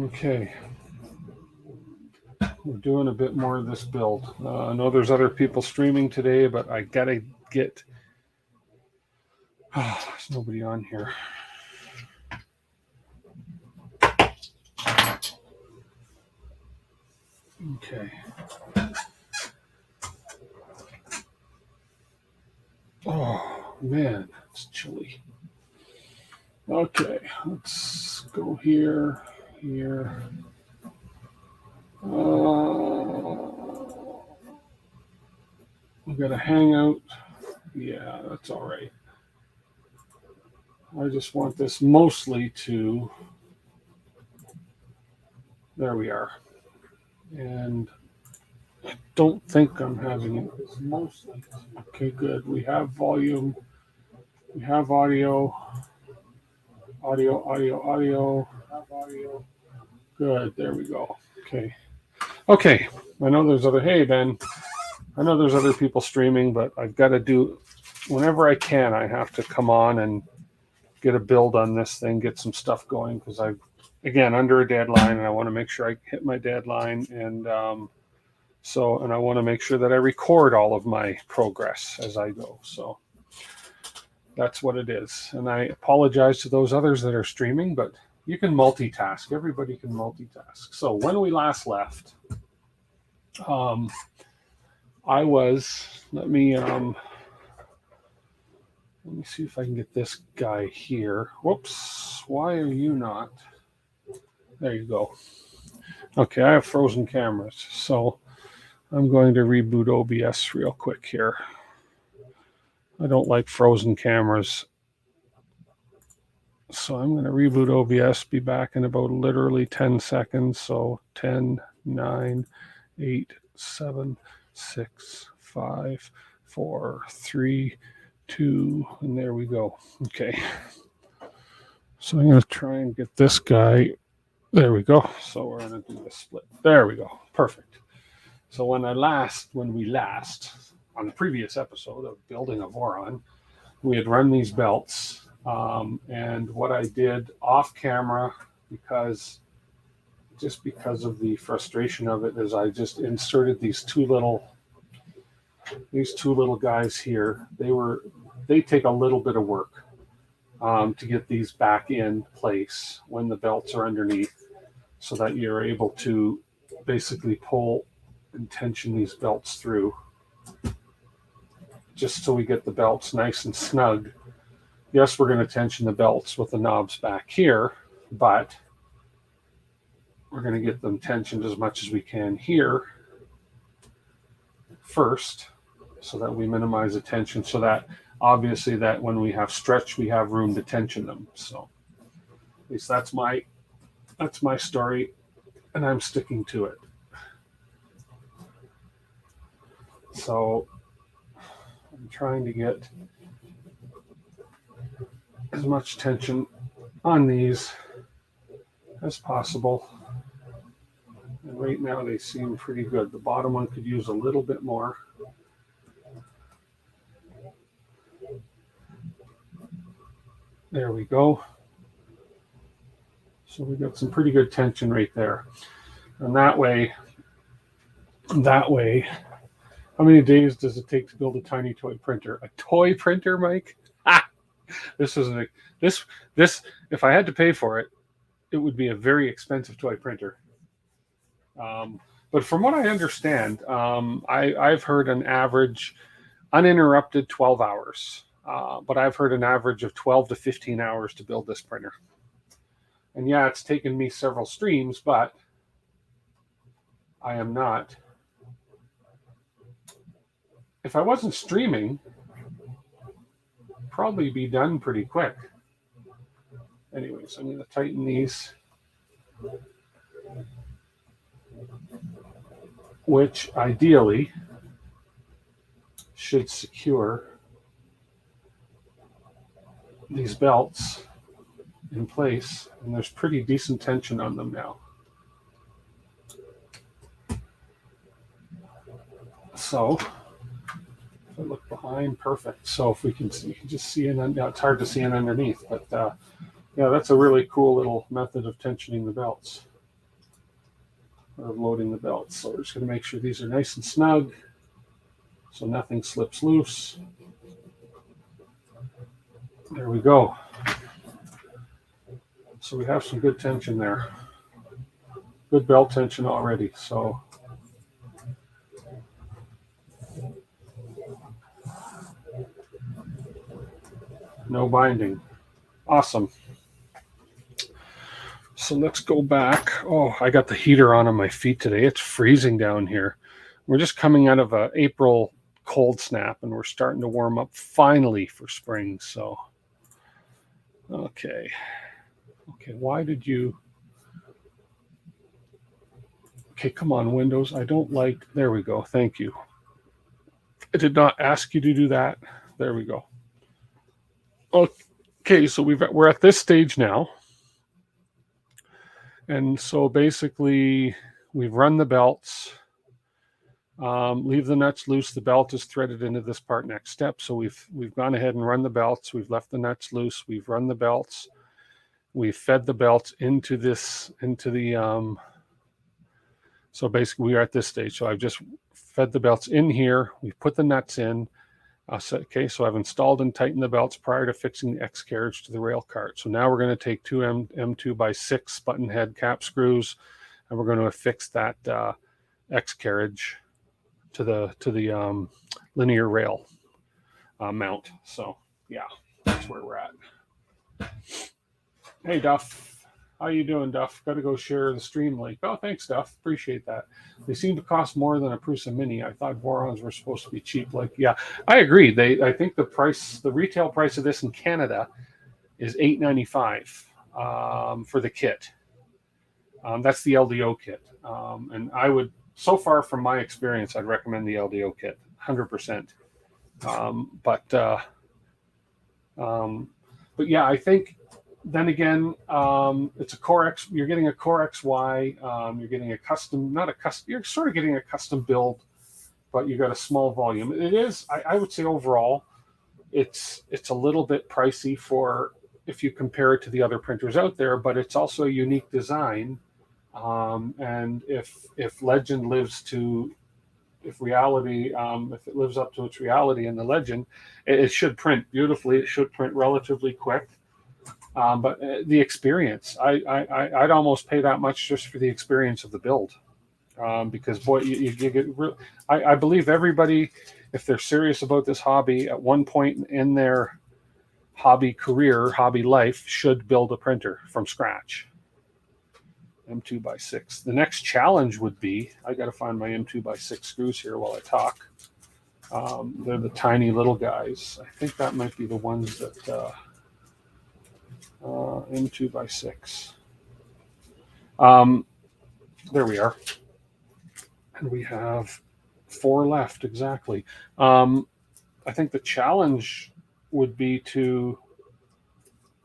Okay. We're doing a bit more of this build. I know there's other people streaming today, but I gotta get. There's nobody on here. Okay. Oh man, it's chilly. Okay, let's go here. We got a hangout. Yeah, that's all right. I just want this mostly to. There we are. And I don't think I'm having it. It's mostly. Okay, good. We have volume. We have audio. Audio. Good. There we go. Okay. Okay. I know there's other. Hey, Ben. I know there's other people streaming, but I've got to do. Whenever I can, I have to come on and get a build on this thing, get some stuff going, because I've, again, under a deadline, and I want to make sure I hit my deadline, and and I want to make sure that I record all of my progress as I go. So that's what it is. And I apologize to those others that are streaming, but you can multitask. Everybody can multitask. So when we last left, I was, let me see if I can get this guy here. Whoops, why are you not? There you go. Okay, I have frozen cameras, so I'm going to reboot OBS real quick here. I don't like frozen cameras. So I'm going to reboot OBS, be back in about literally 10 seconds. So 10, 9, 8, 7, 6, 5, 4, 3, 2, and there we go. Okay. So I'm going to try and get this guy. There we go. So we're going to do the split. There we go. Perfect. So when we last, on the previous episode of building a Voron, we had run these belts. And what I did off camera, because of the frustration of it, is I just inserted these two little guys here. They take a little bit of work to get these back in place when the belts are underneath, so that you're able to basically pull and tension these belts through, just so we get the belts nice and snug. Yes, we're going to tension the belts with the knobs back here, but we're going to get them tensioned as much as we can here first, so that we minimize the tension, so that obviously that when we have stretch, we have room to tension them. So at least that's my story, and I'm sticking to it. So I'm trying to get as much tension on these as possible. And right now they seem pretty good. The bottom one could use a little bit more. There we go. So we got some pretty good tension right there. And that way, how many days does it take to build a tiny toy printer? A toy printer, Mike? This if I had to pay for it, it would be a very expensive toy printer. But from what I understand, I've heard an average uninterrupted 12 hours. But I've heard an average of 12 to 15 hours to build this printer. And yeah, it's taken me several streams, but I am not. If I wasn't streaming, probably be done pretty quick. Anyways, I'm going to tighten these, which ideally should secure these belts in place, and there's pretty decent tension on them now. So if I look behind, perfect. So if we can see, you can just see in, it's hard to see in underneath, but yeah, that's a really cool little method of tensioning the belts. of loading the belts. So we're just going to make sure these are nice and snug so nothing slips loose. There we go. So we have some good tension there. Good belt tension already. So no binding. Awesome. So let's go back. Oh, I got the heater on my feet today. It's freezing down here. We're just coming out of an April cold snap and we're starting to warm up finally for spring. So, okay, why did you... Okay, come on, Windows. I don't like... There we go. Thank you. I did not ask you to do that. There we go. Okay, so we're at this stage now. And so basically, we've run the belts. Leave the nuts loose. The belt is threaded into this part next step. So we've gone ahead and run the belts. We've left the nuts loose. We've run the belts. We've fed the belts into the... So basically, we are at this stage. So I've just fed the belts in here. We've put the nuts in. So I've installed and tightened the belts prior to fixing the X carriage to the rail cart. So now we're going to take two M2x6 button head cap screws, and we're going to affix that X carriage to the linear rail mount. So yeah, that's where we're at. Hey Duff, how you doing, Duff? Got to go share the stream link. Oh, thanks, Duff. Appreciate that. They seem to cost more than a Prusa Mini. I thought Vorons were supposed to be cheap. Like, yeah, I agree. I think the retail price of this in Canada is $8.95 for the kit. That's the LDO kit. And I would, so far from my experience, I'd recommend the LDO kit, 100%. But yeah, I think. Then again, it's a Core X. You're getting a Core XY. You're getting a custom, not a custom. You're sort of getting a custom build, but you got a small volume. It is, I would say, overall, it's a little bit pricey for if you compare it to the other printers out there. But it's also a unique design, and if legend lives to, if reality, if it lives up to its reality in the legend, it should print beautifully. It should print relatively quick. But the experience, I'd almost pay that much just for the experience of the build, because boy, you get real. I believe everybody, if they're serious about this hobby, at one point in their hobby career, hobby life, should build a printer from scratch. M2x6. The next challenge would be, I got to find my M2x6 screws here while I talk. They're the tiny little guys. I think that might be the ones that. M2x6. There we are. And we have 4 left, exactly. I think the challenge would be to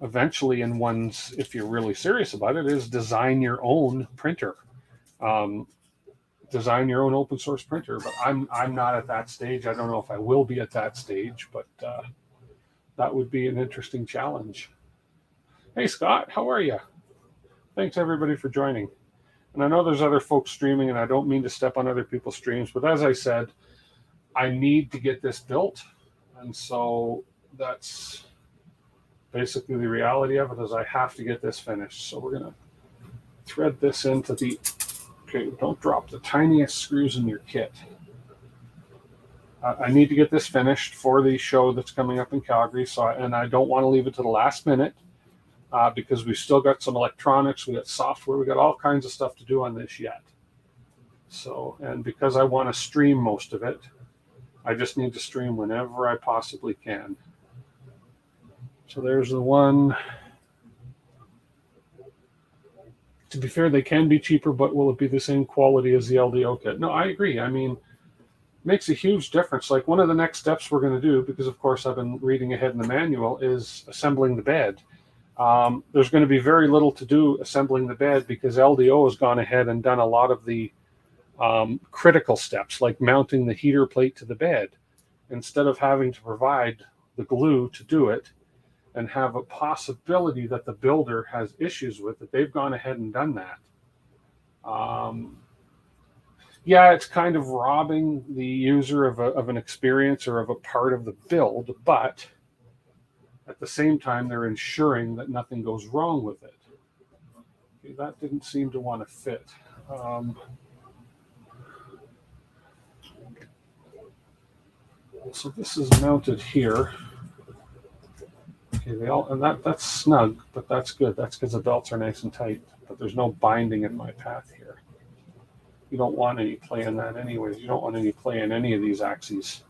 eventually, in one's, if you're really serious about it, is design your own printer. Design your own open source printer. But I'm not at that stage. I don't know if I will be at that stage, but that would be an interesting challenge. Hey, Scott, how are you? Thanks, everybody, for joining. And I know there's other folks streaming, and I don't mean to step on other people's streams, but as I said, I need to get this built. And so that's basically the reality of it, is I have to get this finished. So we're going to thread this into the... Okay, don't drop the tiniest screws in your kit. I need to get this finished for the show that's coming up in Calgary, and I don't want to leave it to the last minute. Because we've still got some electronics, we got software, we got all kinds of stuff to do on this yet. So, and because I want to stream most of it, I just need to stream whenever I possibly can. So there's the one. To be fair, they can be cheaper, but will it be the same quality as the LDO kit? No, I agree. I mean, it makes a huge difference. Like, one of the next steps we're going to do, because of course I've been reading ahead in the manual, is assembling the bed. There's going to be very little to do assembling the bed, because LDO has gone ahead and done a lot of the critical steps, like mounting the heater plate to the bed. Instead of having to provide the glue to do it and have a possibility that the builder has issues with it, they've gone ahead and done that. Yeah, it's kind of robbing the user of an experience or of a part of the build, but at the same time, they're ensuring that nothing goes wrong with it. Okay, that didn't seem to want to fit. So this is mounted here. Okay, and that's snug, but that's good. That's because the belts are nice and tight, but there's no binding in my path here. You don't want any play in that anyways. You don't want any play in any of these axes.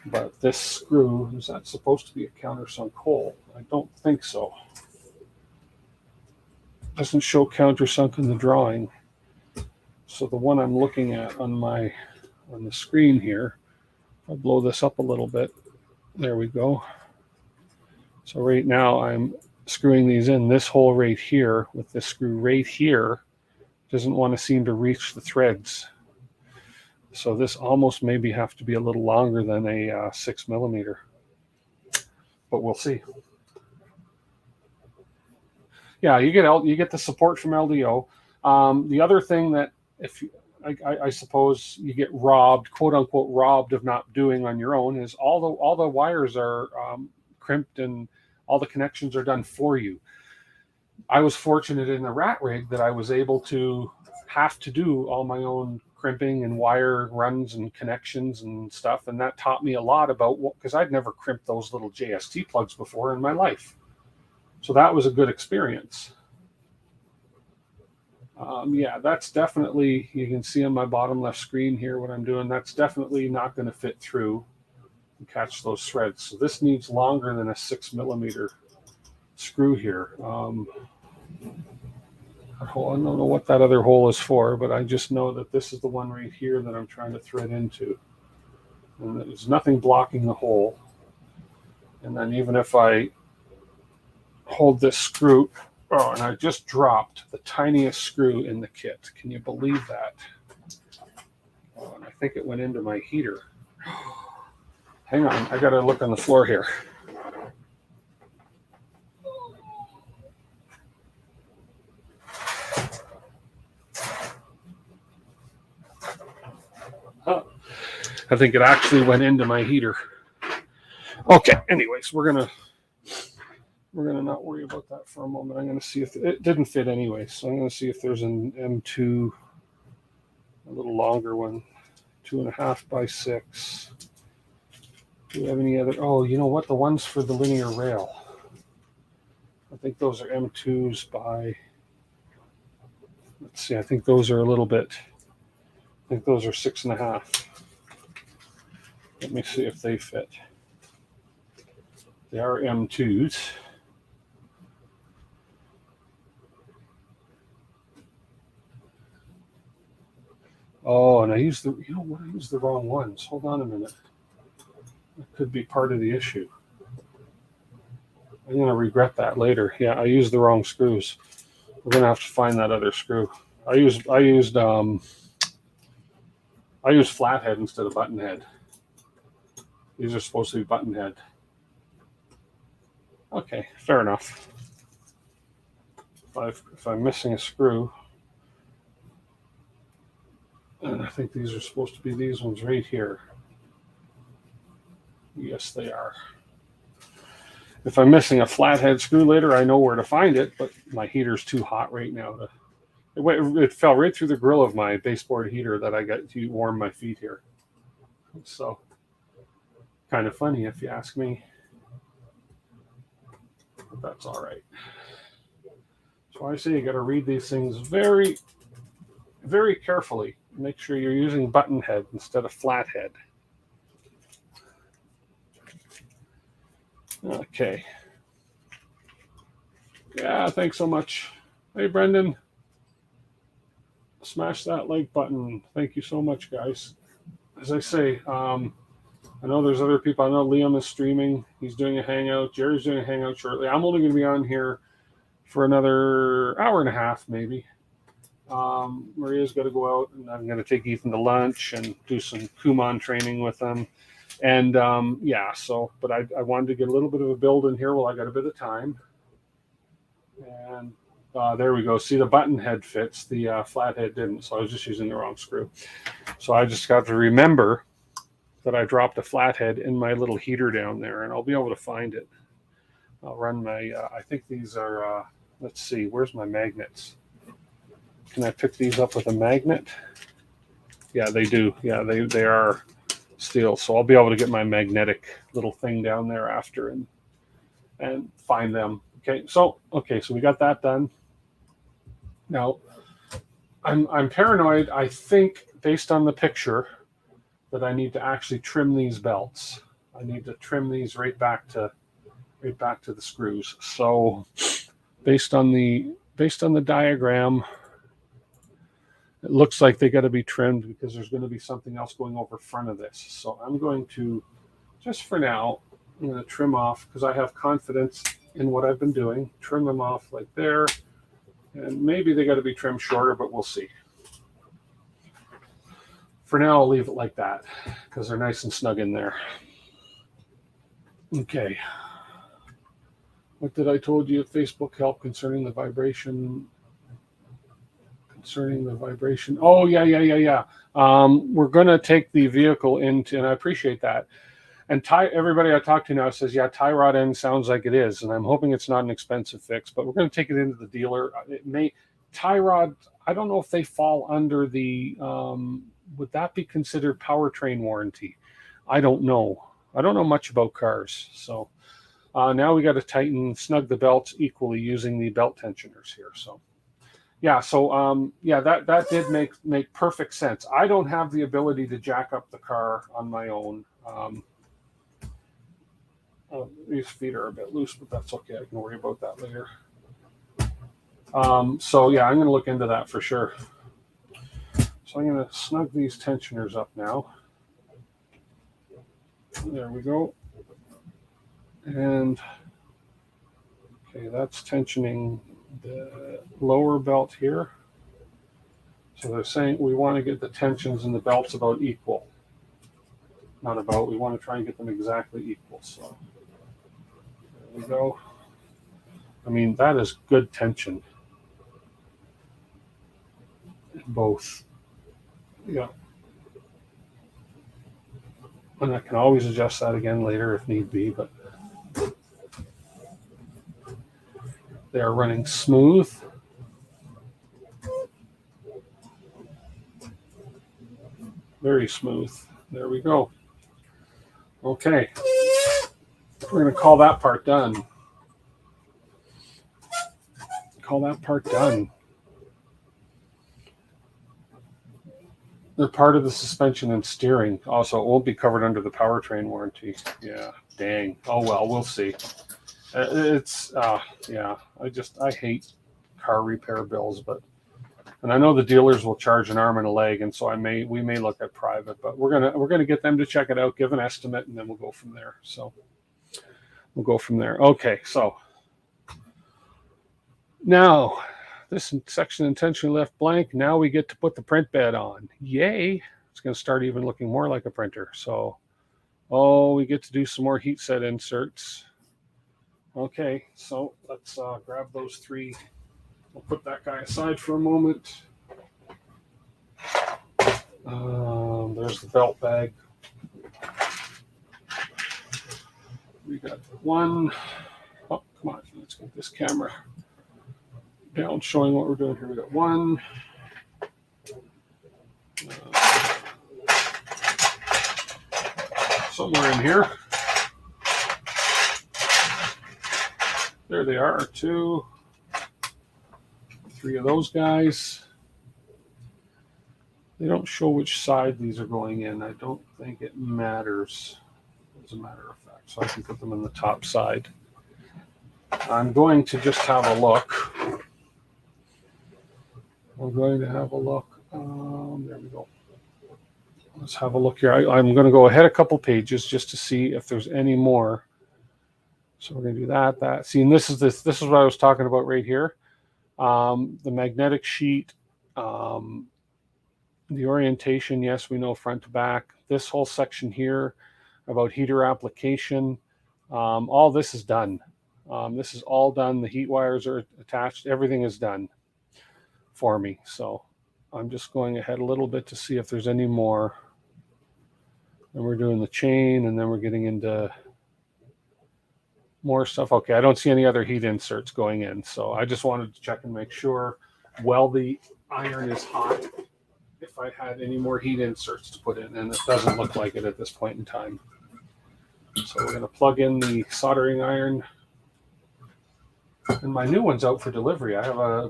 But this screw, is that supposed to be a countersunk hole? I don't think so. It doesn't show countersunk in the drawing. So the one I'm looking at on the screen here, I'll blow this up a little bit. There we go. So right now I'm screwing these in. This hole right here with this screw right here doesn't want to seem to reach the threads. So this almost maybe have to be a little longer than a 6 millimeter, but we'll see. Yeah, you get the support from LDO. The other thing that I suppose you get robbed, quote unquote, robbed of not doing on your own is all the wires are crimped and all the connections are done for you. I was fortunate in the rat rig that I was able to have to do all my own crimping and wire runs and connections and stuff, and that taught me a lot about what, because I'd never crimped those little JST plugs before in my life. So that was a good experience. Yeah, that's definitely, you can see on my bottom left screen here what I'm doing. That's definitely not going to fit through and catch those threads. So this needs longer than a 6 millimeter screw here. I don't know what that other hole is for, but I just know that this is the one right here that I'm trying to thread into. And there's nothing blocking the hole. And then even if I hold this screw, oh, and I just dropped the tiniest screw in the kit. Can you believe that? Oh, and I think it went into my heater. Hang on, I gotta look on the floor here. Oh, I think it actually went into my heater. Okay, anyways, we're gonna not worry about that for a moment. I'm gonna see if it didn't fit anyway, so I'm gonna see if there's an M2, a little longer one, 2.5 by 6. Do we have any other? Oh, you know what? The ones for the linear rail. I think those are M2s by. Let's see. I think those are a little bit. I think those are 6.5. Let me see if they fit. They are M2s. Oh, and I used I used the wrong ones. Hold on a minute. That could be part of the issue. I'm gonna regret that later. Yeah, I used the wrong screws. We're gonna have to find that other screw. I used flathead instead of button head. These are supposed to be button head. Okay, fair enough. If I'm missing a screw, and I think these are supposed to be these ones right here. Yes, they are. If I'm missing a flathead screw later, I know where to find it, but my heater's too hot right now to. It fell right through the grill of my baseboard heater that I got to warm my feet here. So, kind of funny if you ask me. But that's all right. So I say you got to read these things very, very carefully. Make sure you're using button head instead of flathead. Okay. Yeah, thanks so much. Hey, Brendan. Smash that like button. Thank you so much, guys. As I say, I know there's other people. I know Liam is streaming. He's doing a hangout. Jerry's doing a hangout shortly. I'm only going to be on here for another hour and a half, maybe. Maria's got to go out, and I'm going to take Ethan to lunch and do some Kumon training with them. And yeah, so, but I wanted to get a little bit of a build in here while I got a bit of time. And There we go. See, the button head fits, the flat head didn't, so I was just using the wrong screw. So I just got to remember that I dropped a flathead in my little heater down there, and I'll be able to find it. I'll run my, I think these are, let's see, where's my magnets? Can I pick these up with a magnet? Yeah, they do. Yeah, they are steel. So I'll be able to get my magnetic little thing down there after and find them. Okay, so we got that done. Now, I'm paranoid. I think based on the picture that I need to actually trim these belts. I need to trim these right back to the screws. So based on the diagram, it looks like they got to be trimmed because there's going to be something else going over front of this. So I'm going to, just for now, I'm going to trim off because I have confidence in what I've been doing. Trim them off like there. And maybe they got to be trimmed shorter, but we'll see. For now, I'll leave it like that because they're nice and snug in there. Okay. What did I told you? Facebook help concerning the vibration? Oh, yeah. We're going to take the vehicle into, and I appreciate that. And everybody I talk to now says, yeah, tie rod end sounds like it is. And I'm hoping it's not an expensive fix, but we're going to take it into the dealer. It may, tie rod, I don't know if they fall under the, would that be considered powertrain warranty? I don't know. I don't know much about cars. So now we got to snug the belts equally using the belt tensioners here. So yeah, that did make perfect sense. I don't have the ability to jack up the car on my own. These feet are a bit loose, but that's okay. I can worry about that later. So yeah, I'm going to look into that for sure. So I'm going to snug these tensioners up now. There we go. And okay, that's tensioning the lower belt here. So they're saying we want to get the tensions in the belts about equal. Not about, we want to try and get them exactly equal. So there we go. I mean, that is good tension. Both. Yeah. And I can always adjust that again later if need be, but they are running smooth. Very smooth. There we go. Okay. We're going to call that part done. They're part of the suspension and steering. Also, it won't be covered under the powertrain warranty. Yeah, dang. Oh, well, we'll see. Yeah, I hate car repair bills, and I know the dealers will charge an arm and a leg, and so we may look at private, but we're gonna get them to check it out, give an estimate, and then we'll go from there. So we'll go from there. Okay, so now this section intentionally left blank. Now we get to put the print bed on. Yay! It's going to start even looking more like a printer. So, we get to do some more heat set inserts. Okay, so let's grab those three. We'll put that guy aside for a moment. There's the belt bag. We got one. Oh, come on, let's get this camera down, showing what we're doing here. We got one. Somewhere in here. There they are, 2, 3 of those guys. They don't show which side these are going in. I don't think it matters, as a matter of fact. So I can put them in the top side. I'm going to just have a look. We're going to have a look. There we go. Let's have a look here. I'm going to go ahead a couple pages just to see if there's any more. So we're going to do that. See, and this is what I was talking about right here. The magnetic sheet, the orientation. Yes, we know front to back. This whole section here about heater application. All this is done. This is all done. The heat wires are attached. Everything is done for me. So I'm just going ahead a little bit to see if there's any more. And we're doing the chain, and then we're getting into more stuff. Okay, I don't see any other heat inserts going in. So I just wanted to check and make sure while the iron is hot, if I had any more heat inserts to put in, and it doesn't look like it at this point in time. So we're going to plug in the soldering iron. And my new one's out for delivery. I have a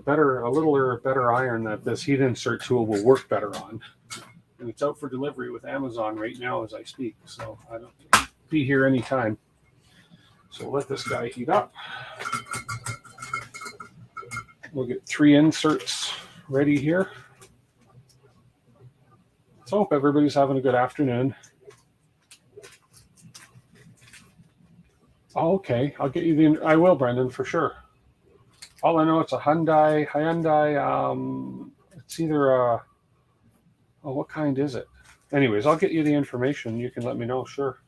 little better iron that this heat insert tool will work better on. And it's out for delivery with Amazon right now as I speak. So I don't be here anytime. So we'll let this guy heat up. We'll get 3 inserts ready here. So hope everybody's having a good afternoon. Oh, okay, I'll get you I will, Brendan, for sure. All I know, it's a Hyundai. It's either what kind is it? Anyways, I'll get you the information. You can let me know, sure.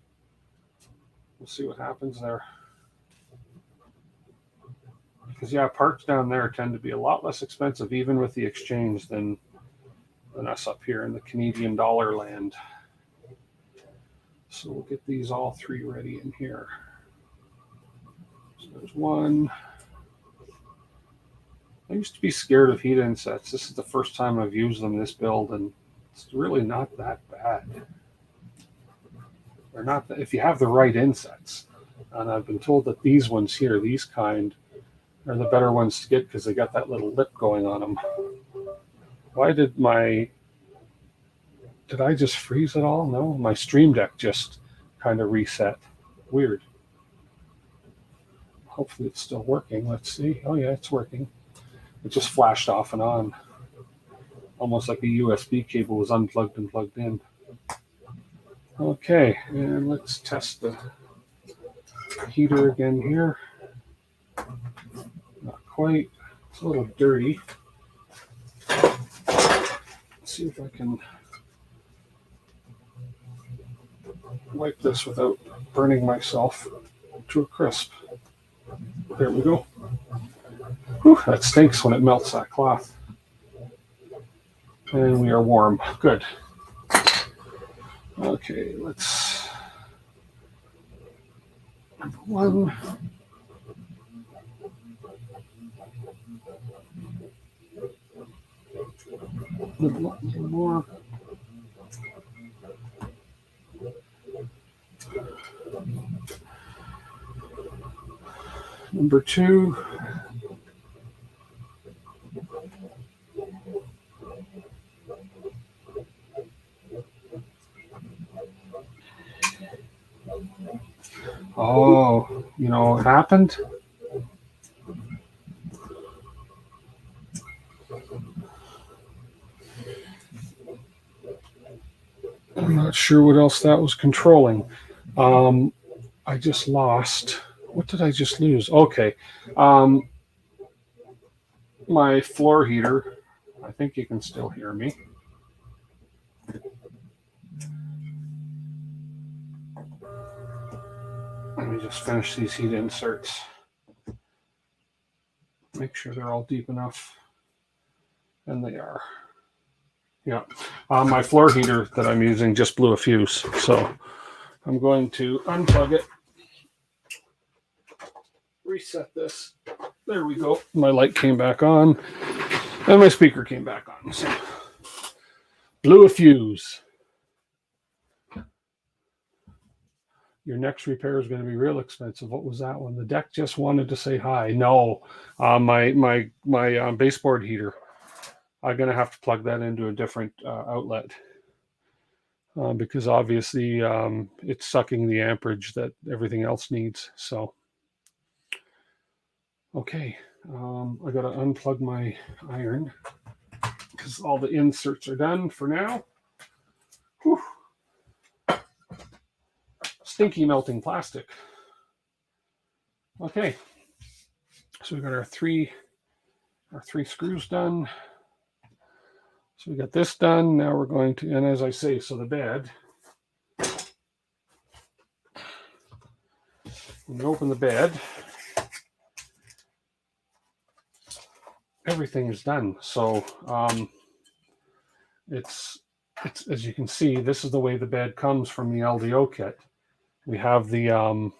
We'll see what happens there. Because, yeah, parts down there tend to be a lot less expensive, even with the exchange, than us up here in the Canadian dollar land. So we'll get these all 3 ready in here. So there's 1. I used to be scared of heat insets. This is the first time I've used them in this build, and it's really not that bad. They're not, if you have the right insets. And I've been told that these ones here, these kind, are the better ones to get because they got that little lip going on them. Why did I just freeze it all? No, my Stream Deck just kind of reset. Weird. Hopefully it's still working. Let's see. Oh yeah, it's working. It just flashed off and on. Almost like a USB cable was unplugged and plugged in. Okay, and let's test the heater again here. Not quite. It's a little dirty. Let's see if I can wipe this without burning myself to a crisp. There we go. Whew, that stinks when it melts that cloth. And we are warm. Good. Okay, let's... Number 1. A little more. Number 2. Oh, you know what happened? I'm not sure what else that was controlling. I just lost. What did I just lose? Okay. My floor heater. I think you can still hear me. Let me just finish these heat inserts. Make sure they're all deep enough. And they are. Yeah. My floor heater that I'm using just blew a fuse. So I'm going to unplug it. Reset this. There we go. My light came back on. And my speaker came back on. So blew a fuse. Your next repair is going to be real expensive. What was that one? The deck just wanted to say hi. No, my baseboard heater. I'm going to have to plug that into a different outlet because obviously it's sucking the amperage that everything else needs. So, okay, I got to unplug my iron because all the inserts are done for now. Whew. Stinky melting plastic. Okay, so we got our three screws done. So we got this done. Now we're going to, and as I say, so the bed. When you open the bed, everything is done. So it's as you can see, this is the way the bed comes from the LDO kit. We have the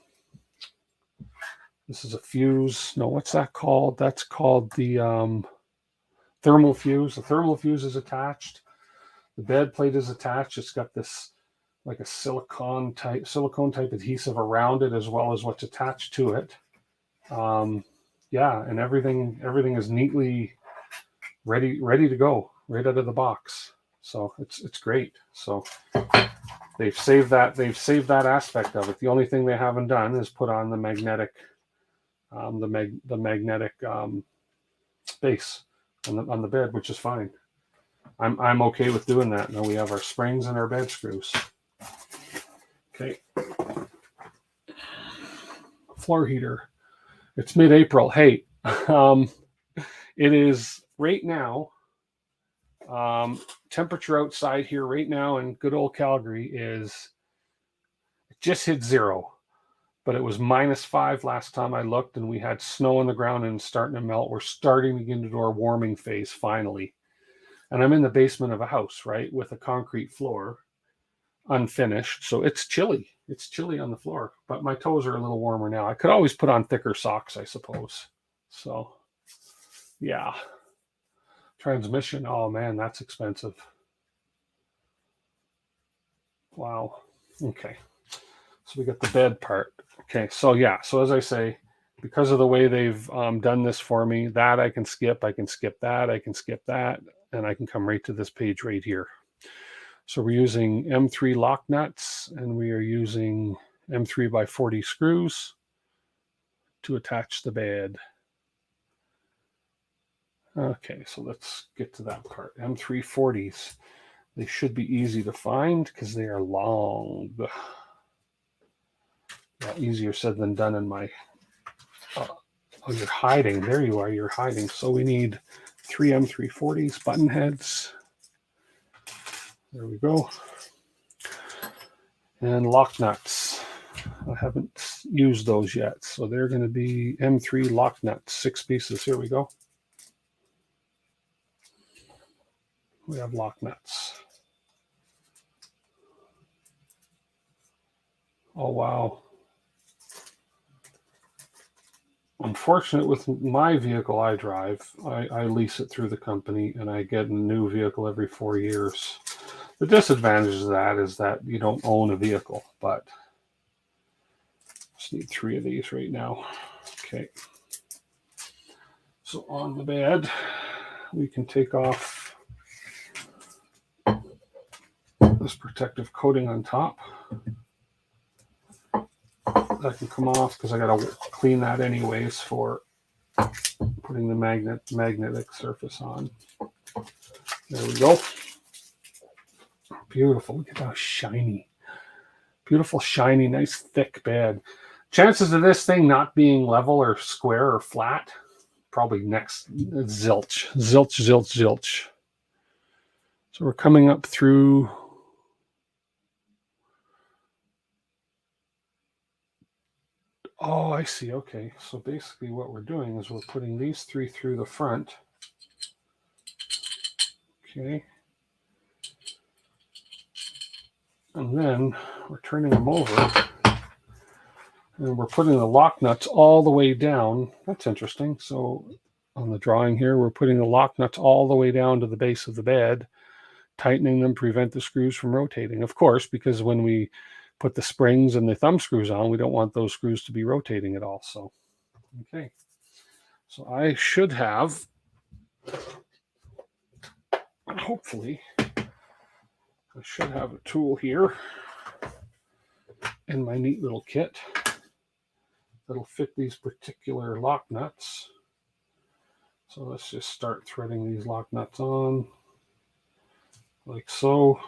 this is a fuse. No, what's that called? That's called the thermal fuse. The thermal fuse is attached. The bed plate is attached. It's got this like a silicone type adhesive around it, as well as what's attached to it. Yeah, and everything is neatly ready to go right out of the box. So it's great. So they've saved that aspect of it. The only thing they haven't done is put on the magnetic base on the bed, which is fine. I'm okay with doing that. Now we have our springs and our bed screws. Okay. Floor heater. It's mid-April. Hey, it is right now. Temperature outside here right now in good old Calgary is it just hit 0, but it was -5 last time I looked, and we had snow on the ground and it's starting to melt. We're starting to get into our warming phase finally. And I'm in the basement of a house, right, with a concrete floor, unfinished. So it's chilly. It's chilly on the floor, but my toes are a little warmer now. I could always put on thicker socks, I suppose. So, yeah. Transmission. Oh, man, that's expensive. Wow. Okay. So we got the bed part. Okay. So, yeah. So, as I say, because of the way they've done this for me, that I can skip that, I can skip that, and I can come right to this page right here. So we're using M3 lock nuts, and we are using M3 by 40 screws to attach the bed. Okay, so let's get to that part. M340s. They should be easy to find because they are long. Yeah, easier said than done in my... oh, you're hiding. There you are. You're hiding. So we need 3 M340s, button heads. There we go. And lock nuts. I haven't used those yet. So they're going to be M3 lock nuts, 6 pieces. Here we go. We have lock nuts. Oh, wow. Unfortunate with my vehicle I drive, I lease it through the company, and I get a new vehicle every 4 years. The disadvantage of that is that you don't own a vehicle, but just need 3 of these right now. Okay. So on the bed, we can take off this protective coating on top. That can come off because I got to clean that anyways for putting the magnetic surface on. There we go. Beautiful. Look at how shiny. Beautiful, shiny, nice, thick bed. Chances of this thing not being level or square or flat, probably next zilch. Zilch, zilch, zilch. So we're coming up through... Oh, I see. Okay. So basically what we're doing is we're putting these 3 through the front. Okay. And then we're turning them over. And we're putting the lock nuts all the way down. That's interesting. So on the drawing here, we're putting the lock nuts all the way down to the base of the bed, tightening them, prevent the screws from rotating. Of course, because when we put the springs and the thumb screws on, we don't want those screws to be rotating at all. So, okay. So I should have, hopefully, I should have a tool here in my neat little kit that'll fit these particular lock nuts. So let's just start threading these lock nuts on like so.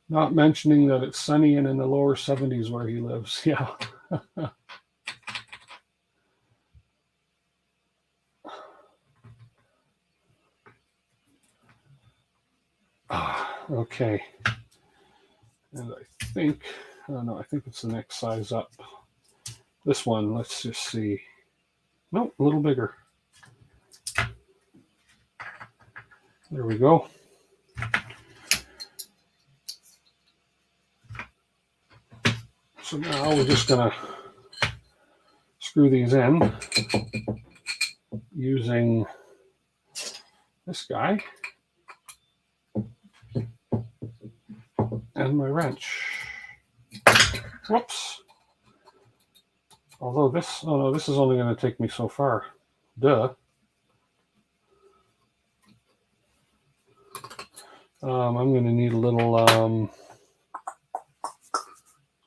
Not mentioning that it's sunny and in the lower 70s where he lives. Yeah. Okay. And I think, oh no, I think it's the next size up. This one, let's just see. Nope, a little bigger. There we go. So now we're just going to screw these in using this guy and my wrench. Whoops. Although this, oh no, this is only going to take me so far. Duh. I'm going to need a little,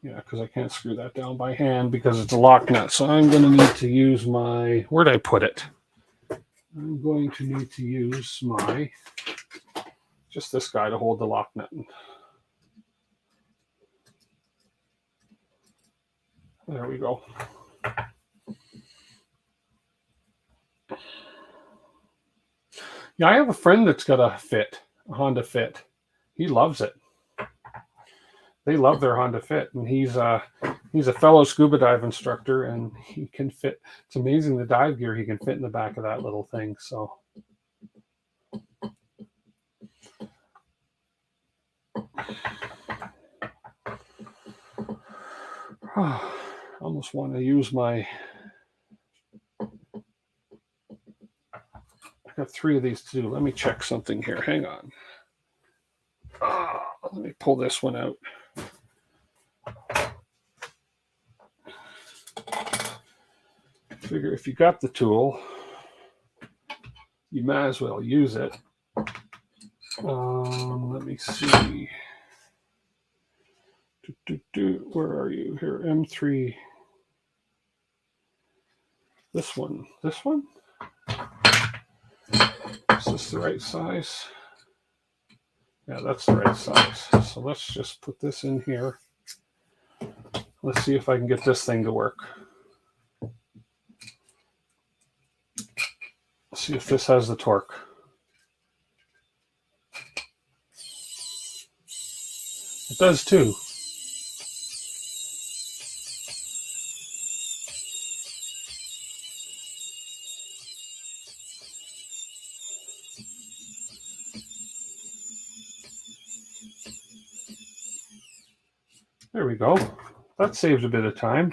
yeah, because I can't screw that down by hand because it's a lock nut. So I'm going to need to use my, where'd I put it? I'm going to need to use my, just this guy to hold the lock nut. There we go. Yeah, I have a friend that's got a Honda Fit. He loves it. They love their Honda Fit, and he's a fellow scuba dive instructor, and he can fit. It's amazing the dive gear he can fit in the back of that little thing. So, I almost want to use my. I got 3 of these to do. Let me check something here. Hang on. Let me pull this one out. Figure if you got the tool, you might as well use it. Let me see. Where are you? Here, M3. This one. This one? Is this the right size? Yeah, that's the right size. So let's just put this in here. Let's see if I can get this thing to work. Let's see if this has the torque. It does too. There we go. That saves a bit of time.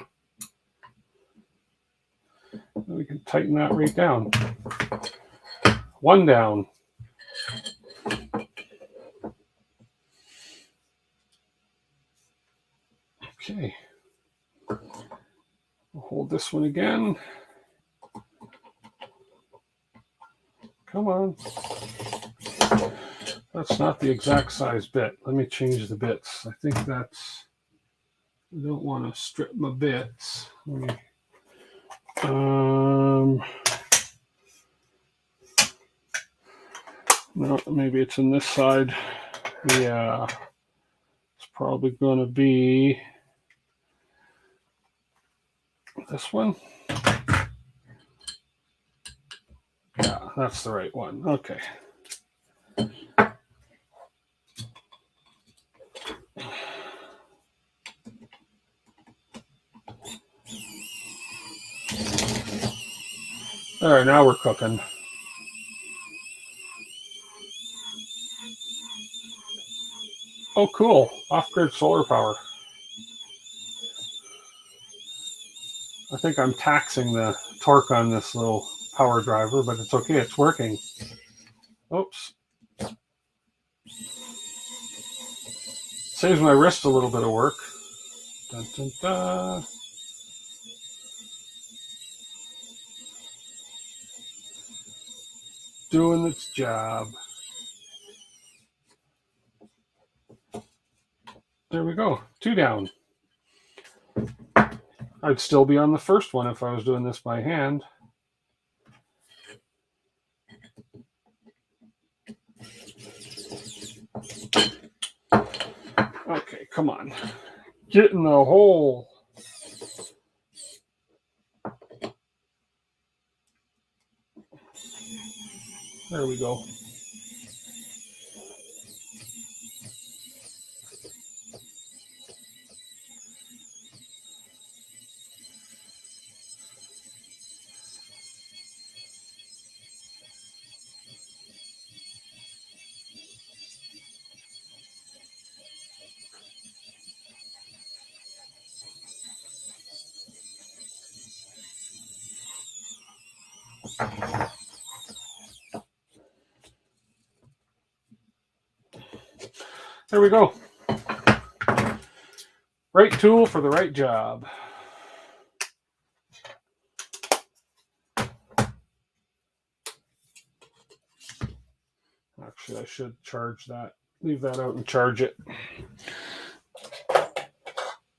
We can tighten that right down. 1 down. Okay. We'll hold this one again. Come on. That's not the exact size bit. Let me change the bits. I think that's, I don't want to strip my bits. Let me, no, maybe it's in this side. Yeah, it's probably going to be this one. Yeah, that's the right one. Okay. All right, now we're cooking. Oh, cool. Off-grid solar power. I think I'm taxing the torque on this little power driver, but it's okay. It's working. Oops. Saves my wrist a little bit of work. Dun, dun, dun. Doing its job. There we go. 2 down. I'd still be on the first one if I was doing this by hand. Okay, come on. Get in the hole. There we go. There we go. Right tool for the right job. Actually, I should charge that. Leave that out and charge it.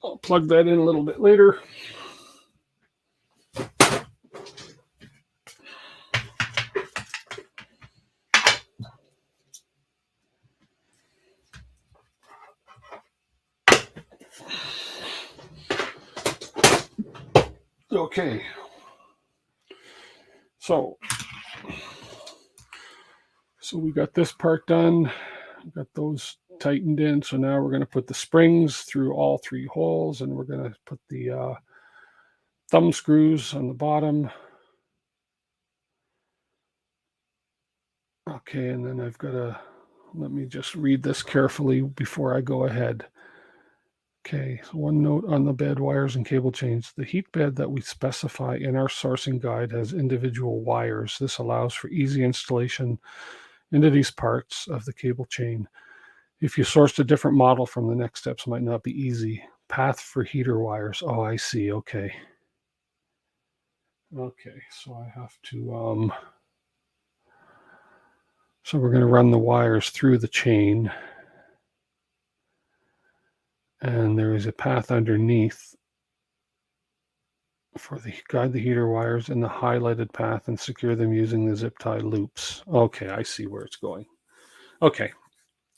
I'll plug that in a little bit later. Okay. So we got this part done. We got those tightened in. So now we're going to put the springs through all 3 holes, and we're going to put the thumb screws on the bottom. Okay, and then I've got to, let me just read this carefully before I go ahead. Okay, so one note on the bed wires and cable chains. The heat bed that we specify in our sourcing guide has individual wires. This allows for easy installation into these parts of the cable chain. If you sourced a different model from the next steps, might not be easy. Path for heater wires. Oh, I see. Okay. Okay, so I have to, so we're going to run the wires through the chain. And there is a path underneath for the guide the heater wires in the highlighted path and secure them using the zip tie loops. Okay, I see where it's going. Okay,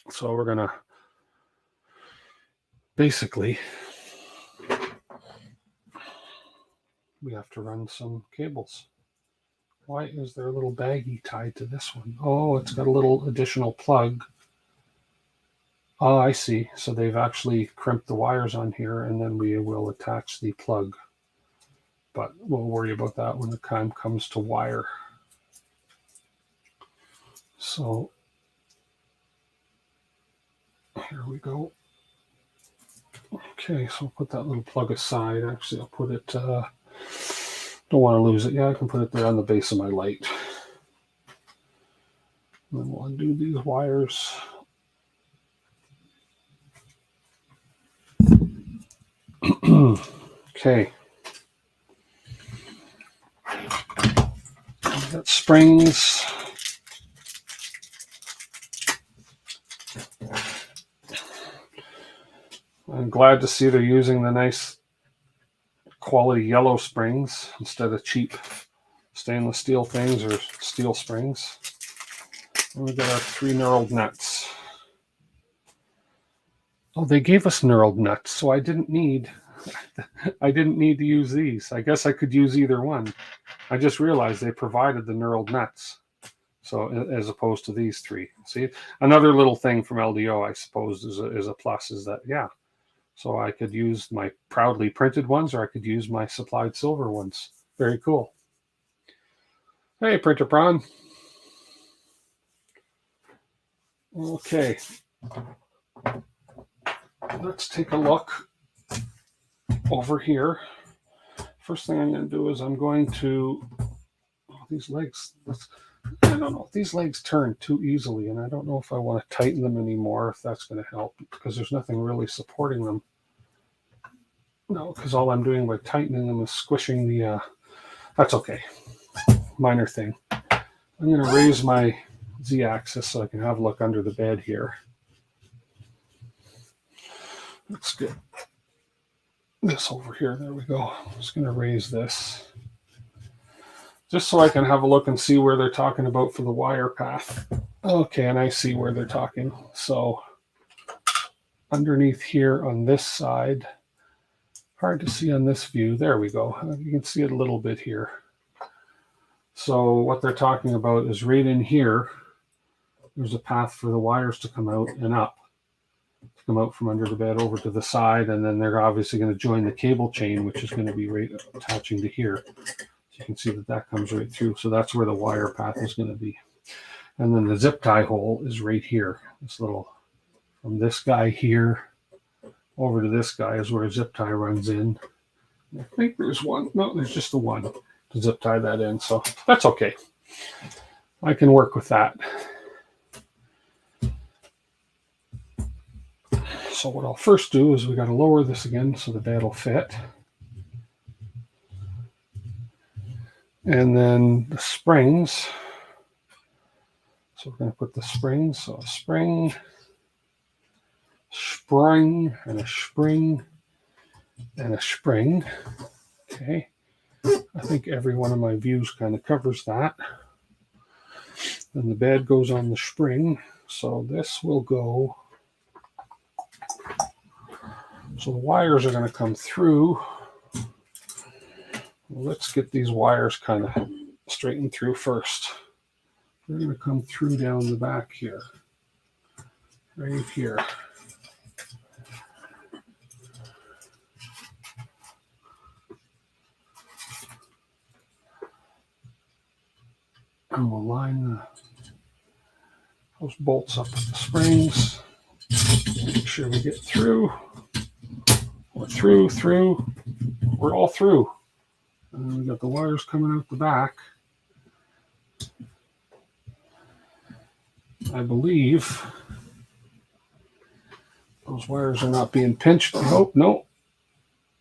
so we're going to basically, we have to run some cables. Why is there a little baggie tied to this one? Oh, it's got a little additional plug. Oh, I see. So they've actually crimped the wires on here, and then we will attach the plug. But we'll worry about that when the time comes to wire. So here we go. Okay, so I'll put that little plug aside. Actually, I'll put it, don't want to lose it. Yeah, I can put it there on the base of my light. And then we'll undo these wires. Okay. We've got springs. I'm glad to see they're using the nice quality yellow springs instead of cheap stainless steel things or steel springs. And we've got our 3 knurled nuts. Oh, they gave us knurled nuts, so I didn't need to use these. I guess I could use either one. I just realized they provided the knurled nuts, so as opposed to these 3. See, another little thing from LDO, I suppose, is a plus is that, yeah. So I could use my proudly printed ones, or I could use my supplied silver ones. Very cool. Hey, Printer Prawn. Okay. Let's take a look over here. First thing I'm going to do is I'm going to, these legs, I don't know, these legs turn too easily, and I don't know if I want to tighten them anymore, if that's going to help, because there's nothing really supporting them. No, because all I'm doing by tightening them is squishing the, that's okay. Minor thing. I'm going to raise my Z-axis so I can have a look under the bed here. Let's get this over here. There we go. I'm just going to raise this just so I can have a look and see where they're talking about for the wire path. Okay, and I see where they're talking. So underneath here on this side, hard to see on this view. There we go. You can see it a little bit here. So what they're talking about is right in here, there's a path for the wires to come out and up, to come out from under the bed over to the side, and then they're obviously going to join the cable chain, which is going to be right attaching to here. So you can see that that comes right through. So that's where the wire path is going to be. And then the zip tie hole is right here. This little, from this guy here over to this guy is where a zip tie runs in. I think there's one. No, there's just the one. to zip tie that in. So that's okay. I can work with that. So what I'll first do is we got to lower this again so the bed will fit. And then the springs. So we're going to put the springs. So a spring, and a spring, and a spring. Okay. I think every one of my views kind of covers that. Then the bed goes on the spring. So this will go. So the wires are going to come through. Well, let's get these wires kind of straightened through first. They're going to come through down the back here. Right here. And we'll line those bolts up with the springs. Make sure we get through. We're through. We're all through. And then we got the wires coming out the back. I believe those wires are not being pinched. Oh, no.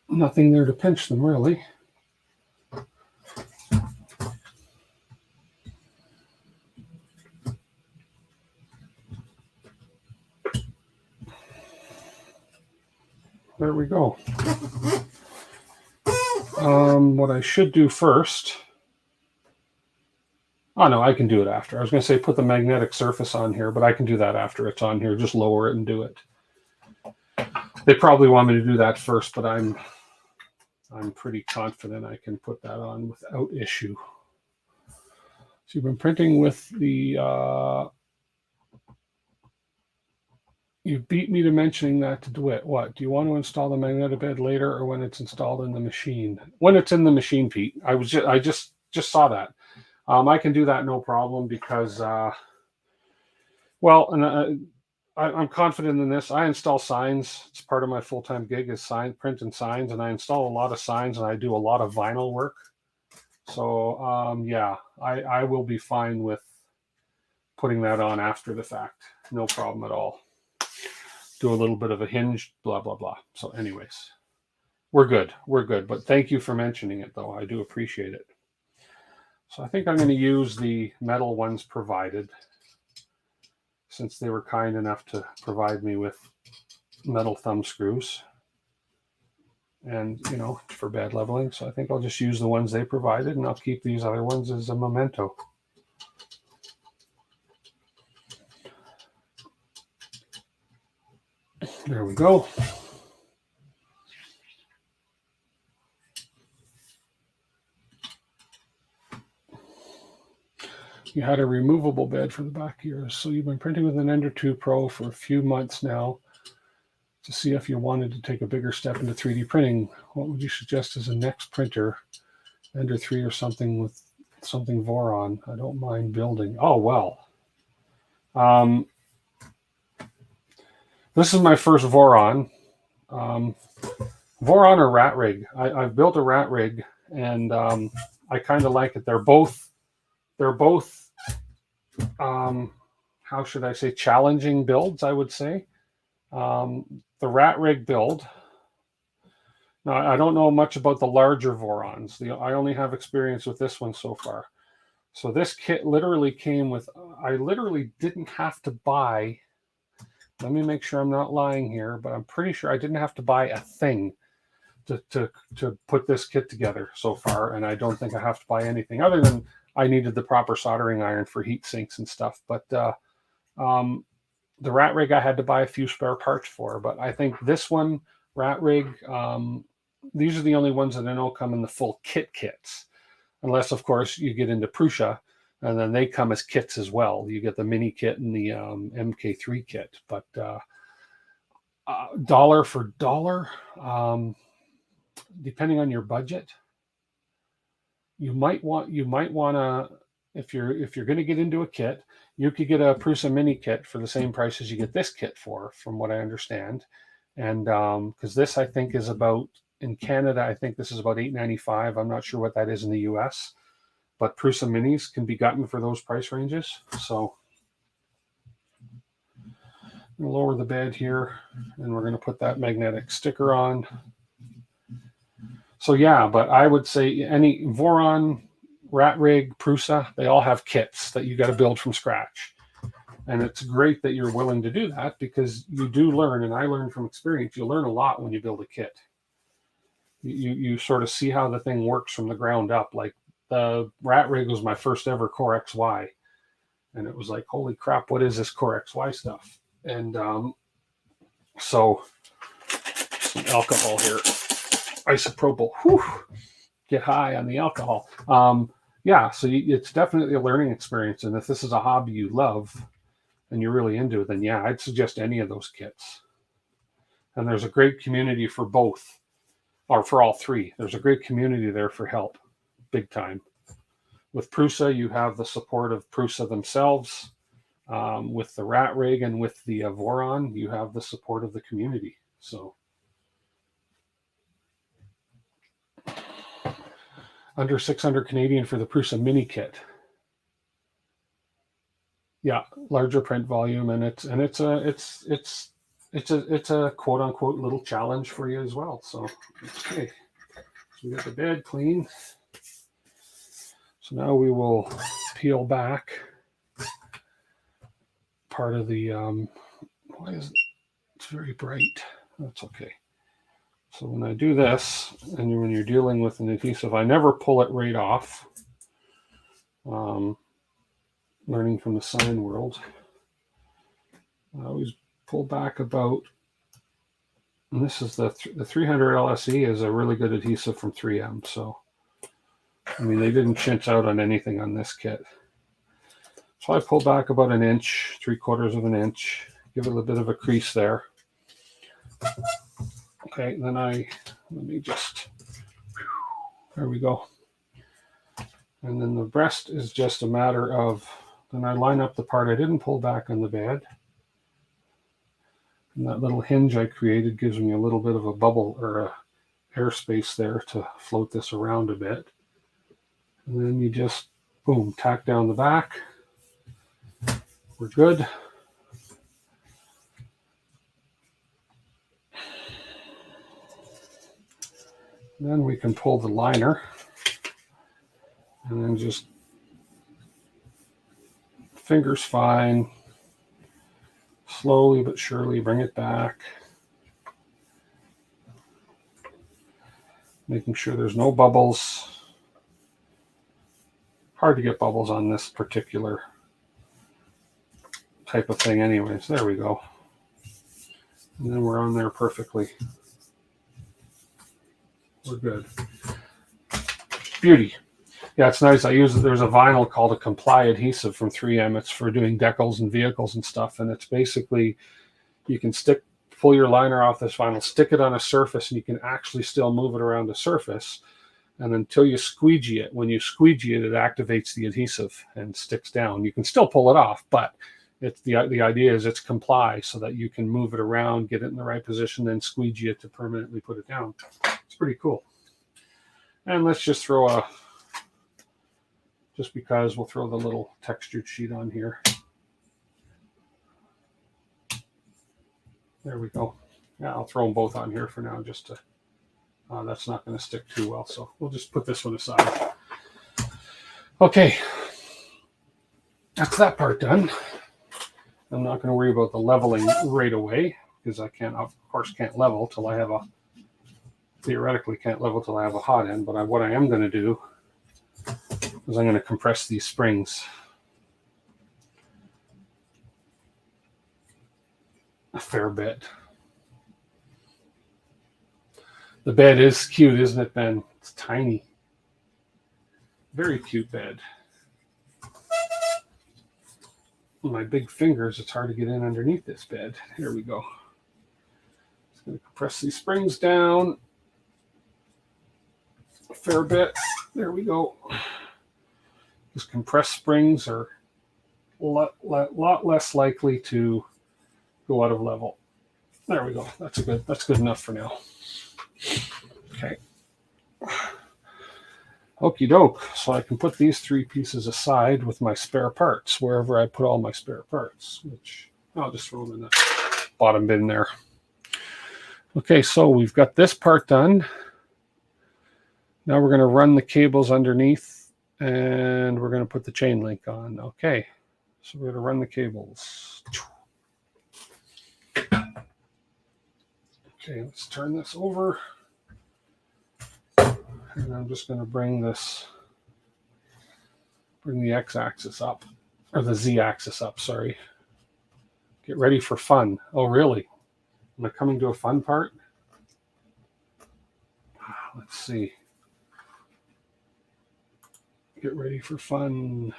Nothing there to pinch them, really. There we go. What I should do first. Oh, no, I can do it after. I was going to say put the magnetic surface on here, but I can do that after it's on here. Just lower it and do it. They probably want me to do that first, but I'm pretty confident I can put that on without issue. So you've been printing with the... You beat me to mentioning that to DeWitt. What? Do you want to install the magnetic bed later or when it's installed in the machine? When it's in the machine, Pete. I just saw that. I can do that no problem because, I'm confident in this. I install signs. It's part of my full-time gig is printing signs, and I install a lot of signs, and I do a lot of vinyl work. So, I will be fine with putting that on after the fact. No problem at all. Do a little bit of a hinge, blah, blah, blah. So anyways, we're good. But thank you for mentioning it, though. I do appreciate it. So I think I'm going to use the metal ones provided, since they were kind enough to provide me with metal thumb screws and, for bed leveling. So I think I'll just use the ones they provided, and I'll keep these other ones as a memento. There we go. You had a removable bed for the back here. So you've been printing with an Ender 2 Pro for a few months now to see if you wanted to take a bigger step into 3D printing. What would you suggest as a next printer? Ender 3 or something with something Voron. I don't mind building. Oh, well. This is my first Voron. Voron or rat rig. I've built a rat rig, and I kind of like it. They're both how should I say, challenging builds, I would say. The rat rig build. Now, I don't know much about the larger Vorons. I only have experience with this one so far. So this kit literally came with, I literally didn't have to buy, let me make sure I'm not lying here, but I'm pretty sure I didn't have to buy a thing to put this kit together so far. And I don't think I have to buy anything other than I needed the proper soldering iron for heat sinks and stuff. But the rat rig I had to buy a few spare parts for. But I think this one, rat rig, these are the only ones that I know come in the full kits. Unless, of course, you get into Prusa, and then they come as kits as well. You get the mini kit and the MK3 kit. But dollar for dollar, depending on your budget, you might want to, if you're going to get into a kit, you could get a Prusa mini kit for the same price as you get this kit for, from what I understand. And because this, I think, is about in Canada, I think this is about $8.95. I'm not sure what that is in the US, but Prusa Minis can be gotten for those price ranges. So we'll lower the bed here, and we're going to put that magnetic sticker on. So yeah, but I would say any Voron, Rat Rig, Prusa, they all have kits that you got to build from scratch. And it's great that you're willing to do that, because you do learn, and I learned from experience, you learn a lot when you build a kit. You sort of see how the thing works from the ground up. Like the Rat Rig was my first ever Core XY. And it was like, holy crap, what is this Core XY stuff? And so some alcohol here. Isopropyl. Whew, get high on the alcohol. Yeah, so it's definitely a learning experience. And if this is a hobby you love and you're really into it, then yeah, I'd suggest any of those kits. And there's a great community for both, or for all three. There's a great community there for help, big time. With Prusa, you have the support of Prusa themselves. With the Rat Rig and with the Voron, you have the support of the community. So under 600 Canadian for the Prusa mini kit. Yeah, larger print volume, and it's a quote unquote little challenge for you as well. So okay, so we got the bed clean. So now we will peel back part of the why is it? It's very bright. That's okay. So when I do this, and when you're dealing with an adhesive, I never pull it right off. Learning from the sign world, I always pull back about, and this is the 300 LSE is a really good adhesive from 3M. So, I mean, they didn't chintz out on anything on this kit. So I pull back about an inch, 3/4 of an inch, give it a bit of a crease there. Okay, then let me just, there we go. And then the breast is just a matter of, then I line up the part I didn't pull back on the bed. And that little hinge I created gives me a little bit of a bubble or a airspace there to float this around a bit. And then you just, boom, tack down the back. We're good. Then we can pull the liner and then just fingers fine, slowly but surely bring it back, making sure there's no bubbles. Hard to get bubbles on this particular type of thing anyways. There we go. And then we're on there perfectly. We're good. Beauty. Yeah, it's nice. There's a vinyl called a Comply adhesive from 3M. It's for doing decals and vehicles and stuff. And it's basically, you can pull your liner off this vinyl, stick it on a surface, and you can actually still move it around the surface. And until you squeegee it, when you squeegee it, it activates the adhesive and sticks down. You can still pull it off, but it's the idea is it's Comply so that you can move it around, get it in the right position, then squeegee it to permanently put it down. It's pretty cool. And let's just throw just because we'll throw the little textured sheet on here. There we go. Yeah, I'll throw them both on here for now just to, that's not going to stick too well. So we'll just put this one aside. Okay. That's that part done. I'm not going to worry about the leveling right away because I of course can't level till I have theoretically can't level till I have a hot end. But what I am going to do is I'm going to compress these springs a fair bit. The bed is cute, isn't it, Ben? It's tiny. Very cute bed. With my big fingers, it's hard to get in underneath this bed. Here we go. Just going to compress these springs down a fair bit. There we go. Because compressed springs are a lot less likely to go out of level. There we go. That's good enough for now. Okie doke. So I can put these 3 pieces aside with my spare parts, wherever I put all my spare parts, which I'll just throw them in the bottom bin there. Okay, so we've got this part done. Now we're going to run the cables underneath, and we're going to put the chain link on. Okay, so we're going to run the cables. Okay, let's turn this over. And I'm just going to bring the x-axis up, or the z-axis up, sorry. Get ready for fun. Oh, really? Am I coming to a fun part? Let's see. Get ready for fun.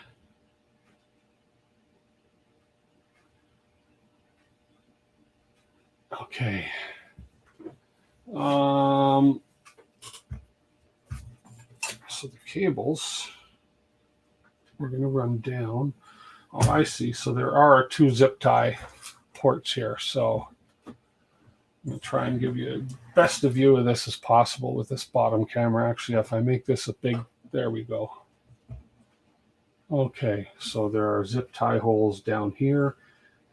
Okay. So the cables, we're going to run down. Oh, I see. So there are 2 zip tie ports here. So I'm going to try and give you the best of view of this as possible with this bottom camera. Actually, if I make this a big, there we go. Okay, so there are zip tie holes down here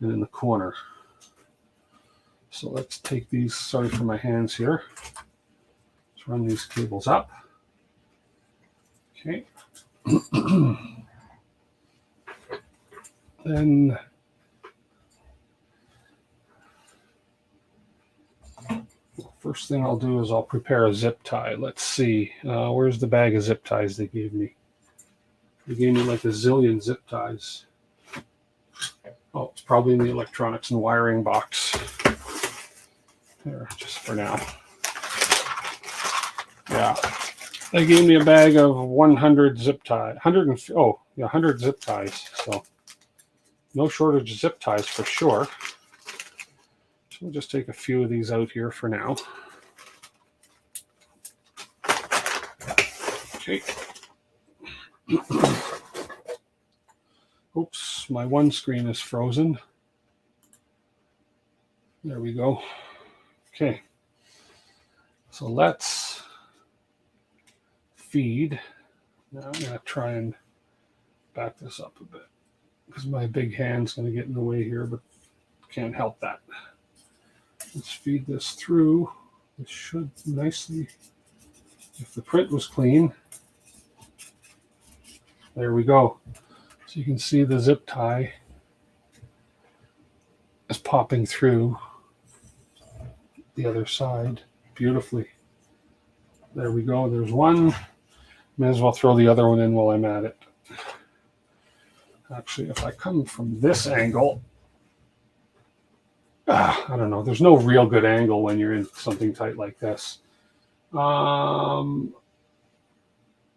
and in the corner. So let's take these, sorry for my hands here. Let's run these cables up. Okay. Then first thing I'll do is I'll prepare a zip tie. Let's see. Where's the bag of zip ties they gave me? They gave me like a zillion zip ties. Oh, it's probably in the electronics and wiring box. There, just for now. Yeah. They gave me a bag of 100 zip ties. 100 zip ties. So no shortage of zip ties for sure. So we'll just take a few of these out here for now. Okay. Oops, my one screen is frozen. There we go. Okay. So let's feed. Now I'm going to try and back this up a bit because my big hand's going to get in the way here, but can't help that. Let's feed this through. It should nicely, if the print was clean. There we go. So you can see the zip tie is popping through the other side beautifully. There we go. There's one. May as well throw the other one in while I'm at it. Actually, if I come from this angle, I don't know. There's no real good angle when you're in something tight like this.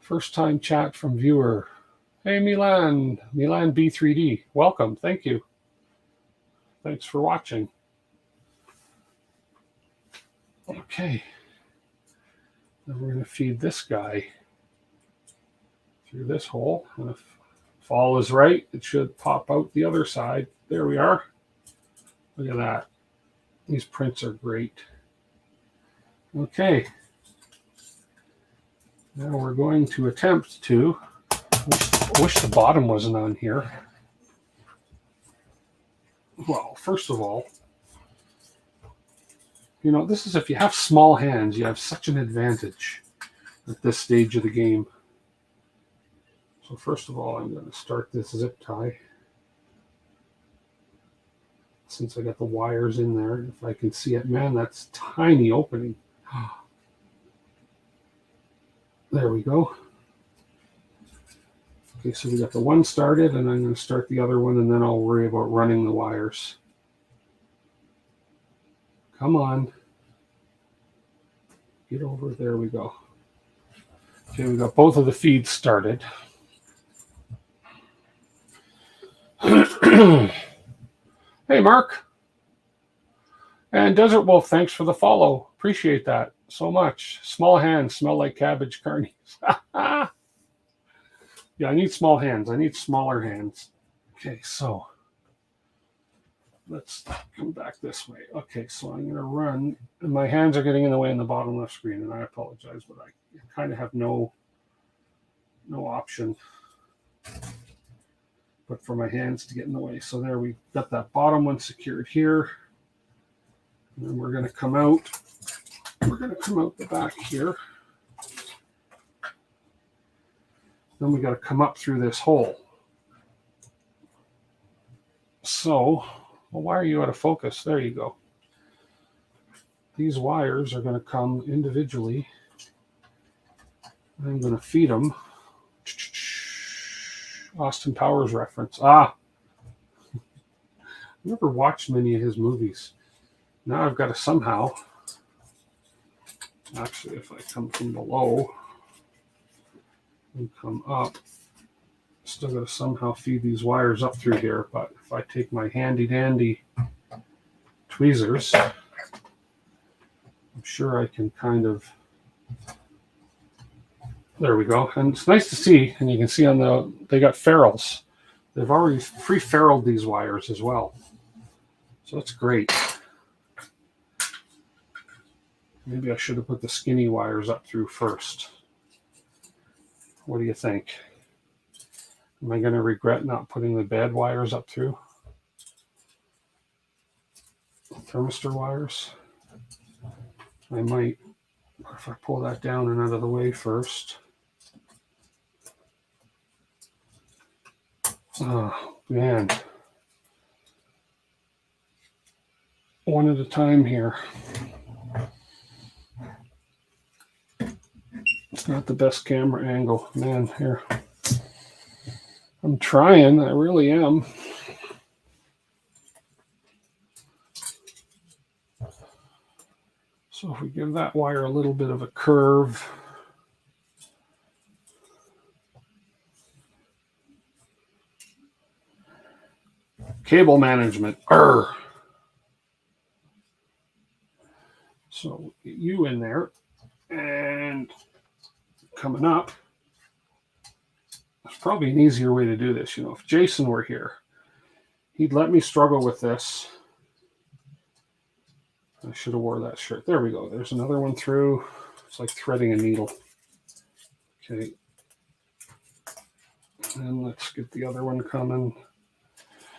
First time chat from viewer. Hey, Milan B3D. Welcome. Thank you. Thanks for watching. Okay. Now we're going to feed this guy through this hole. And if all is right, it should pop out the other side. There we are. Look at that. These prints are great. Okay. Now we're going to attempt to, I wish the bottom wasn't on here. Well, first of all, you know, this is, if you have small hands, you have such an advantage at this stage of the game. So first of all, I'm going to start this zip tie. Since I got the wires in there, if I can see it, man, that's tiny opening. There we go. Okay, so we got the one started, and I'm going to start the other one, and then I'll worry about running the wires. Come on. Get over. There we go. Okay, we got both of the feeds started. Hey, Mark. And Desert Wolf, thanks for the follow. Appreciate that so much. Small hands smell like cabbage carnies. Yeah, I need small hands. I need smaller hands. Okay, so let's come back this way. Okay, so I'm going to run, and my hands are getting in the way in the bottom left screen, and I apologize, but I kind of have no option but for my hands to get in the way. So there, we got that bottom one secured here, and then we're going to come out. We're going to come out the back here. Then we got to come up through this hole. So, well, why are you out of focus? There you go. These wires are going to come individually. I'm going to feed them. Austin Powers reference. I never watched many of his movies. Now I've got to somehow, actually, if I come from below and come up, still got to somehow feed these wires up through here. But if I take my handy dandy tweezers, I'm sure I can kind of, there we go. And it's nice to see, and you can see on they got ferrules. They've already pre-ferruled these wires as well. So that's great. Maybe I should have put the skinny wires up through first. What do you think? Am I going to regret not putting the bad wires up through? Thermistor wires? I might. If I pull that down and out of the way first. Oh, man. One at a time here. It's not the best camera angle. Man, here. I'm trying. I really am. So if we give that wire a little bit of a curve. Cable management. Arr. So get you in there. And coming up. There's probably an easier way to do this. You know, if Jason were here, he'd let me struggle with this. I should have wore that shirt. There we go. There's another one through. It's like threading a needle. Okay. And let's get the other one coming.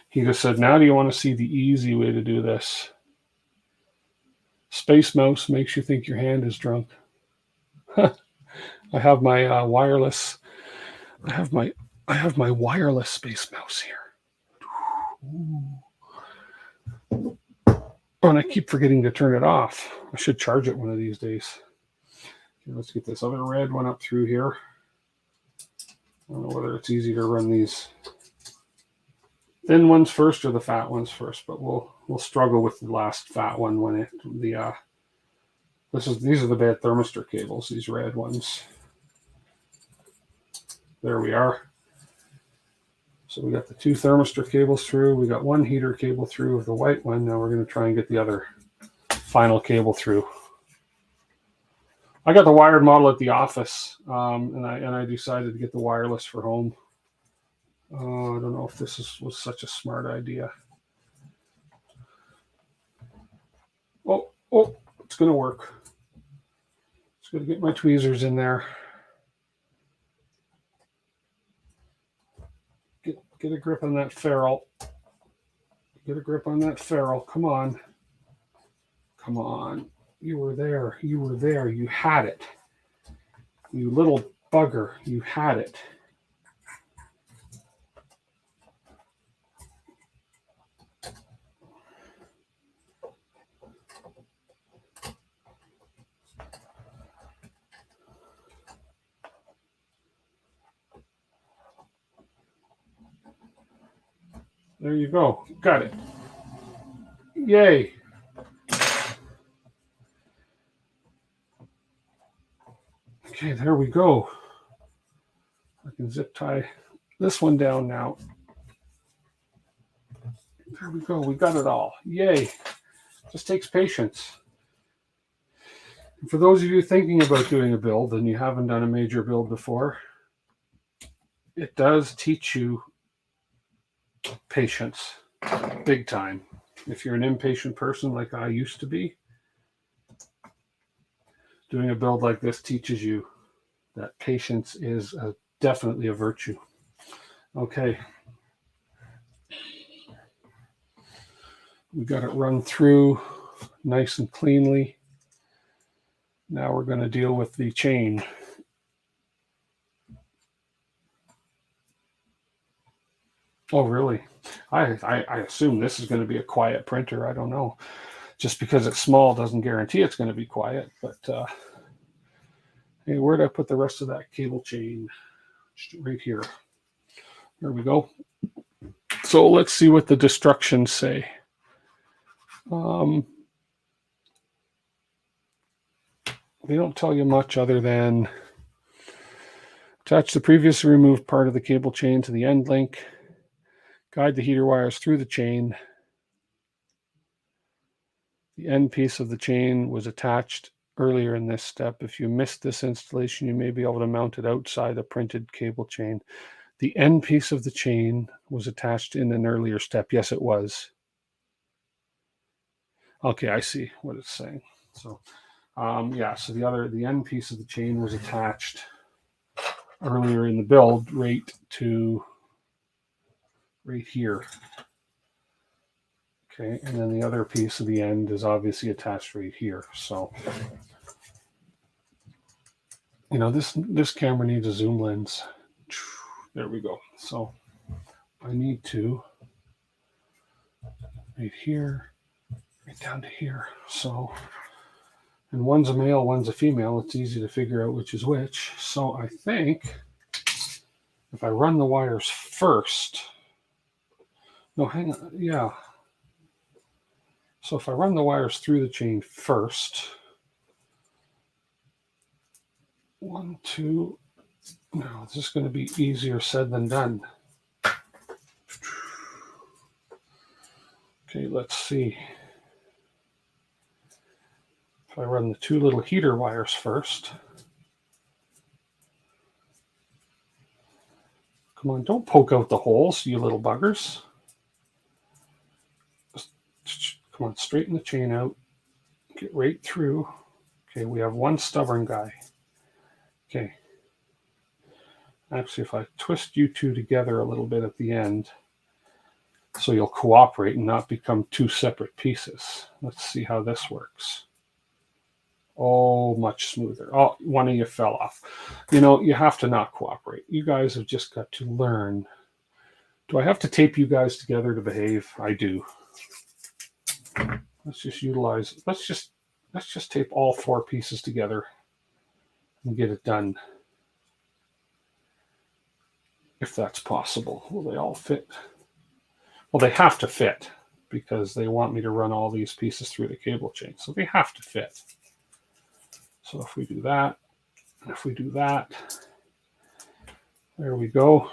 He just said, now do you want to see the easy way to do this? Space Mouse makes you think your hand is drunk. I have my wireless. I have my wireless Space Mouse here. Ooh. Oh, and I keep forgetting to turn it off. I should charge it one of these days. Okay, let's get this other red one up through here. I don't know whether it's easy to run these thin ones first or the fat ones first, but we'll struggle with the last fat one when these are the bad thermistor cables, these red ones. There we are. So we got the two thermistor cables through. We got one heater cable through of the white one. Now we're going to try and get the other final cable through. I got the wired model at the office, and I decided to get the wireless for home. I don't know if this was such a smart idea. Oh, it's going to work. Just going to get my tweezers in there. Get a grip on that ferrule. Get a grip on that ferrule. Come on. Come on. You were there. You were there. You had it. You little bugger. You had it. There you go. Got it. Yay. Okay, there we go. I can zip tie this one down now. There we go. We got it all. Yay. Just takes patience. And for those of you thinking about doing a build and you haven't done a major build before, it does teach you patience, big time. If you're an impatient person like I used to be, doing a build like this teaches you that patience is definitely a virtue. Okay. We got it run through nice and cleanly. Now we're going to deal with the chain. Oh, really? I assume this is going to be a quiet printer. I don't know. Just because it's small doesn't guarantee it's going to be quiet. But hey, where did I put the rest of that cable chain? Right here. There we go. So let's see what the destructions say. They don't tell you much other than attach the previously removed part of the cable chain to the end link. Guide the heater wires through the chain. The end piece of the chain was attached earlier in this step. If you missed this installation, you may be able to mount it outside a printed cable chain. The end piece of the chain was attached in an earlier step. Yes, it was. Okay, I see what it's saying. So, yeah, so the end piece of the chain was attached earlier in the build right here. Okay, and then the other piece of the end is obviously attached right here. So, you know, this camera needs a zoom lens. There we go. So I need to right here, right down to here. So, and one's a male, one's a female. It's easy to figure out which is which. So I think if I run the wires first, no, hang on, yeah. So if I run the wires through the chain first, 1, 2, now this is going to be easier said than done. Okay, let's see. If I run the 2 little heater wires first. Come on, don't poke out the holes, you little buggers. Just, come on, straighten the chain out. Get right through. Okay, we have one stubborn guy. Okay. Actually, if I twist you two together a little bit at the end, so you'll cooperate and not become 2 separate pieces. Let's see how this works. Oh, much smoother. Oh, one of you fell off. You know, you have to not cooperate. You guys have just got to learn. Do I have to tape you guys together to behave? I do. Let's just utilize, let's just tape all 4 pieces together and get it done. If that's possible. Will they all fit? Well, they have to fit because they want me to run all these pieces through the cable chain. So they have to fit. So if we do that, and if we do that, there we go.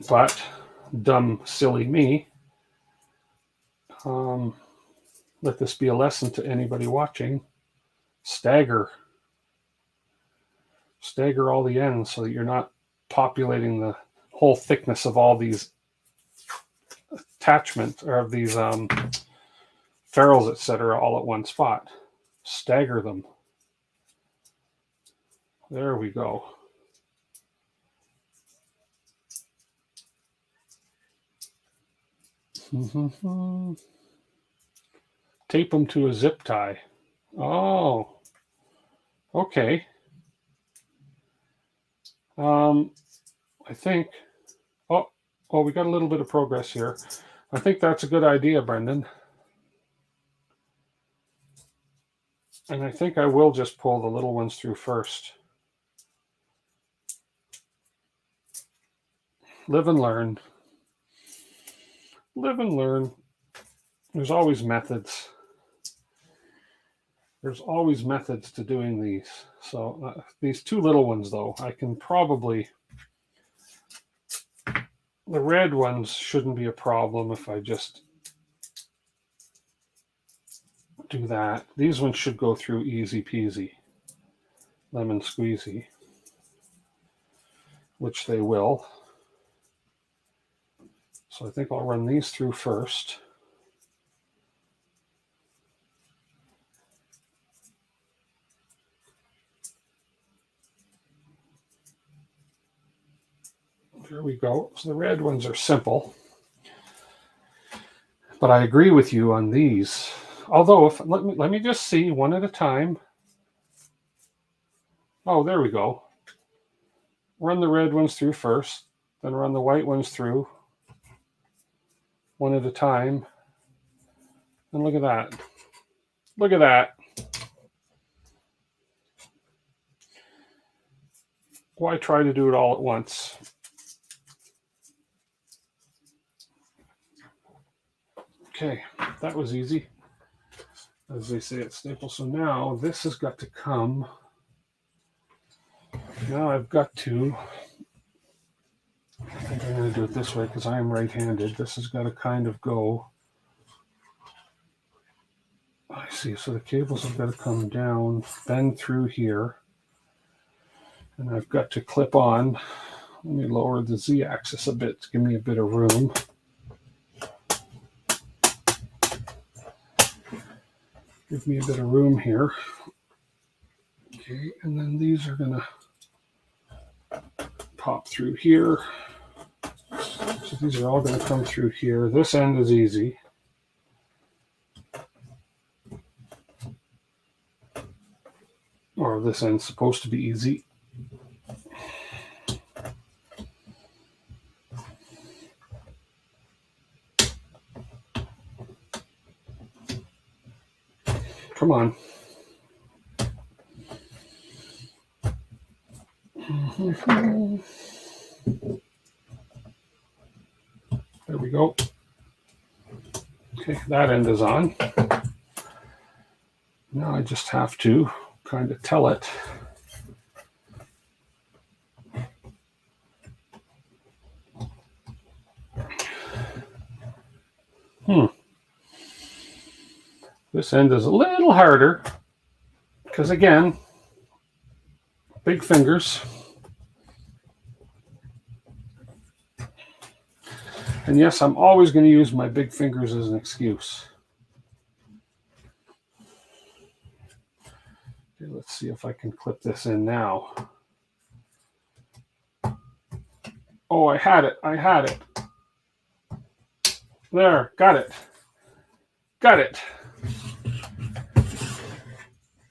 But dumb, silly me, let this be a lesson to anybody watching. Stagger all the ends so that you're not populating the whole thickness of all these attachments or of these ferrules, etc., all at one spot. Stagger them. There we go. Tape them to a zip tie. Oh, okay. I think, oh, we got a little bit of progress here. I think that's a good idea, Brendan. And I think I will just pull the little ones through first. Live and learn. Live and learn. There's always methods. There's always methods to doing these. So these 2 little ones, though, I can probably, the red ones shouldn't be a problem if I just do that. These ones should go through easy peasy, lemon squeezy. which they will. So I think I'll run these through first. There we go. So the red ones are simple. But I agree with you on these. Although, let me just see one at a time. Oh, there we go. Run the red ones through first, then run the white ones through one at a time. And look at that. Look at that. Why try to do it all at once? Okay, that was easy, as they say at Staples. So now this has got to come. Now I've got to, I think I'm going to do it this way because I am right-handed. This has got to kind of go. I see. So the cables have got to come down, bend through here. And I've got to clip on. Let me lower the Z-axis a bit to give me a bit of room. Give me a bit of room here. Okay, and then these are going to pop through here. So these are all going to come through here. This end is easy. Or this end's supposed to be easy. Come on. There we go. Okay, that end is on. Now I just have to kind of tell it. This end is a little harder because, again, big fingers. And yes, I'm always going to use my big fingers as an excuse. Okay, let's see if I can clip this in now. Oh, I had it. I had it. There, got it. Got it.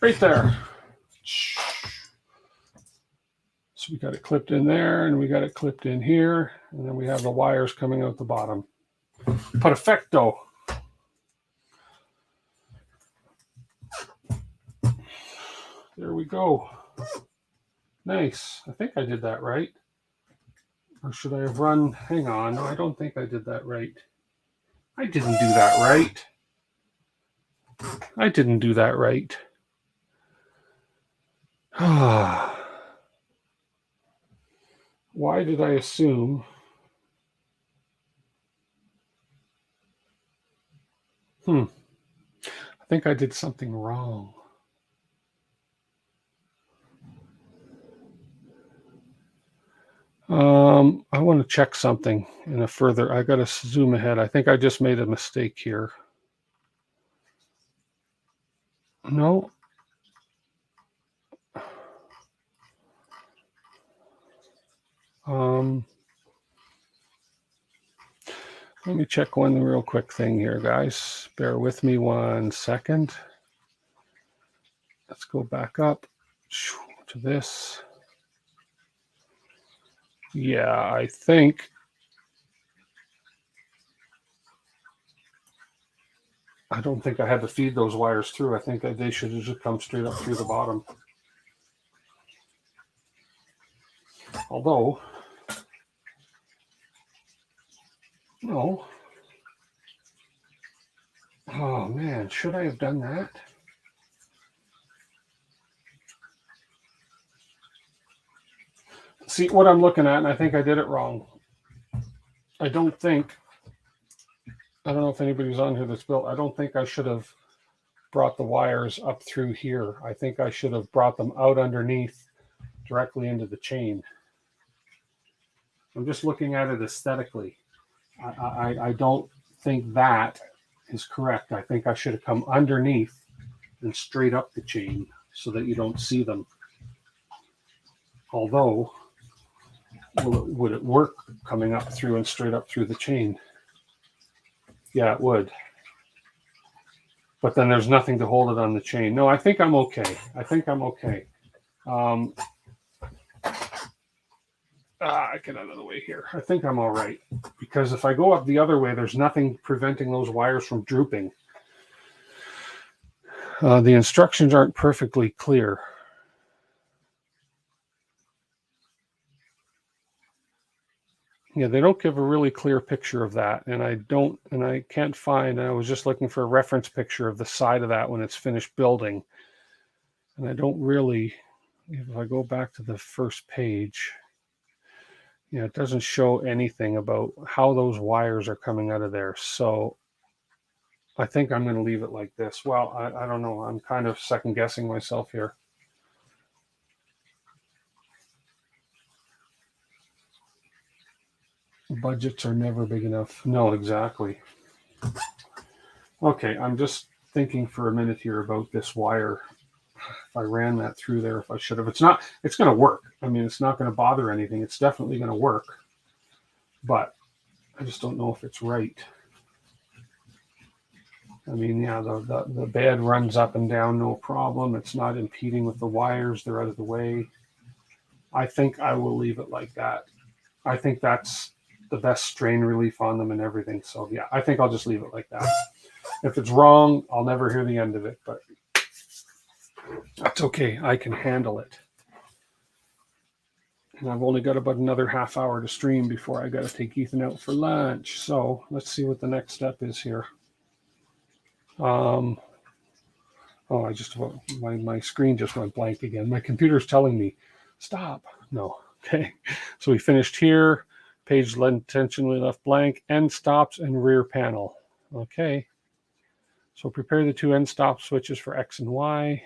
Right there. So we got it clipped in there, and we got it clipped in here, and then we have the wires coming out the bottom. Perfecto. There we go. Nice. I think I did that right. Or should I have run? Hang on. No, I don't think I did that right. I didn't do that right. I didn't do that right. Why did I assume? I think I did something wrong. I want to check something in a further. I got to zoom ahead. I think I just made a mistake here. No. Let me check one real quick thing here, guys. Bear with me 1 second. Let's go back up to this. Yeah, I think I don't think I had to feed those wires through. I think they should have just come straight up through the bottom. Although, no. Oh man, should I have done that? See what I'm looking at, and I think I did it wrong. I don't know if anybody's on here that's built. I don't think I should have brought the wires up through here. I think I should have brought them out underneath directly into the chain. I'm just looking at it aesthetically. I don't think that is correct. I think I should have come underneath and straight up the chain so that you don't see them. Although, would it work coming up through and straight up through the chain? Yeah, it would. But then there's nothing to hold it on the chain. No, I think I'm okay. I think I'm okay. Get out of the way here. I think I'm all right. Because if I go up the other way, there's nothing preventing those wires from drooping. The instructions aren't perfectly clear. Yeah, they don't give a really clear picture of that. And I can't find, I was just looking for a reference picture of the side of that when it's finished building. And I don't really, if I go back to the first page, yeah, it doesn't show anything about how those wires are coming out of there. So I think I'm going to leave it like this. Well, I don't know. I'm kind of second guessing myself here. Budgets are never big enough. No, exactly. Okay, I'm just thinking for a minute here about this wire. If I ran that through there, if I should have. It's not, it's going to work. I mean, it's not going to bother anything. It's definitely going to work. But I just don't know if it's right. I mean, yeah, the bed runs up and down, no problem. It's not impeding with the wires. They're out of the way. I think I will leave it like that. I think that's the best strain relief on them and everything. So yeah, I think I'll just leave it like that. If it's wrong, I'll never hear the end of it, but that's okay. I can handle it. And I've only got about another half hour to stream before I got to take Ethan out for lunch. So let's see what the next step is here. Oh, my screen just went blank again. My computer's telling me, stop. No. Okay. So we finished here. Page intentionally left blank. End stops and rear panel. Okay. So prepare the two end stop switches for X and Y.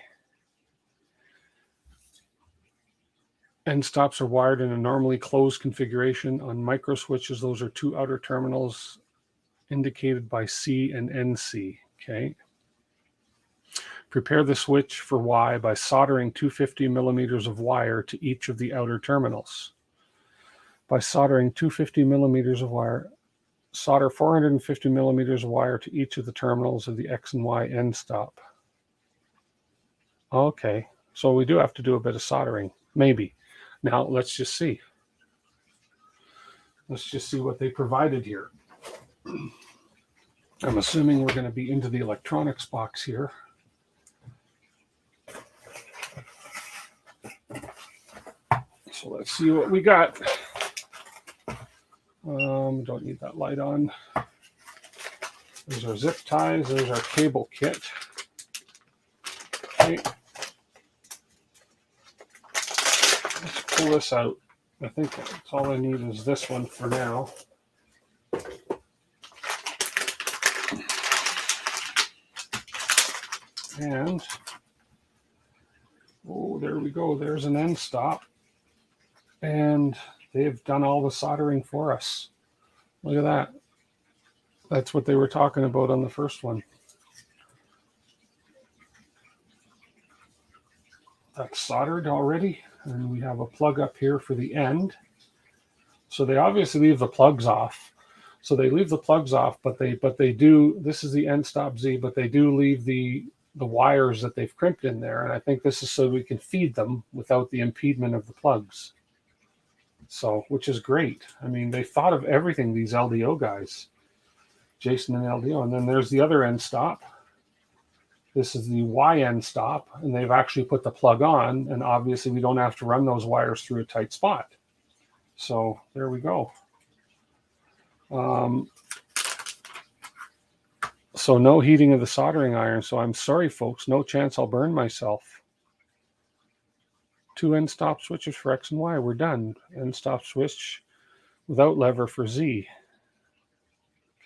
End stops are wired in a normally closed configuration. On micro switches, those are two outer terminals indicated by C and NC. Okay. Prepare the switch for Y by soldering 250 millimeters of wire to each of the outer terminals. By soldering 250 millimeters of wire, solder 450 millimeters of wire to each of the terminals of the X and Y end stop. Okay, so we do have to do a bit of soldering, maybe. Now let's just see. Let's just see what they provided here. I'm assuming we're going to be into the electronics box here. So let's see what we got. Don't need that light on. There's our zip ties. There's our cable kit. Okay. Let's pull this out. I think that's all I need is this one for now. And, oh, there we go. There's an end stop. And they've done all the soldering for us. Look at that. That's what they were talking about on the first one. That's soldered already. And we have a plug up here for the end. So they obviously leave the plugs off. So they leave the plugs off, but they do, this is the end stop Z, but they do leave the wires that they've crimped in there. And I think this is so we can feed them without the impediment of the plugs. So, which is great. I mean, they thought of everything, these LDO guys, Jason and LDO. And then there's the other end stop. This is the Y end stop, and they've actually put the plug on, and obviously we don't have to run those wires through a tight spot. So there we go. So no heating of the soldering iron. So I'm sorry, folks, no chance I'll burn myself. Two end stop switches for X and Y. We're done. End stop switch without lever for Z.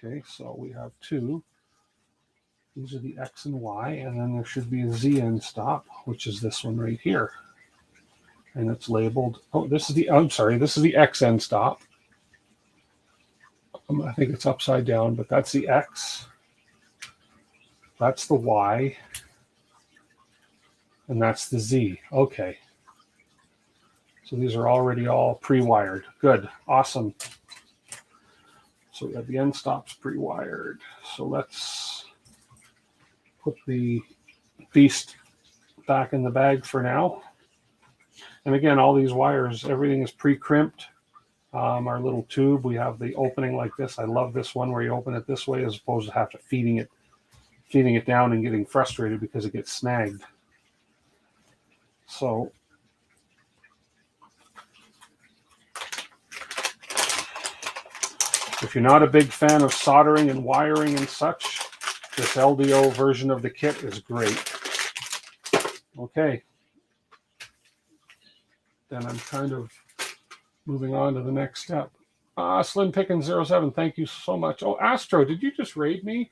Okay, so we have two. These are the X and Y, and then there should be a Z end stop, which is this one right here. And it's labeled, oh, this is the, I'm sorry, this is the X end stop. I think it's upside down, but that's the X. That's the Y. And that's the Z. Okay. So these are already all pre-wired. Good. Awesome. So we have the end stops pre-wired. So let's put the beast back in the bag for now. And again, all these wires, everything is pre-crimped. Our little tube, we have the opening like this. I love this one where you open it this way as opposed to have to feeding it down and getting frustrated because it gets snagged. So if you're not a big fan of soldering and wiring and such, this LDO version of the kit is great. Okay. Then I'm kind of moving on to the next step. Slim Pickens 07, thank you so much. Oh, Astro, did you just raid me?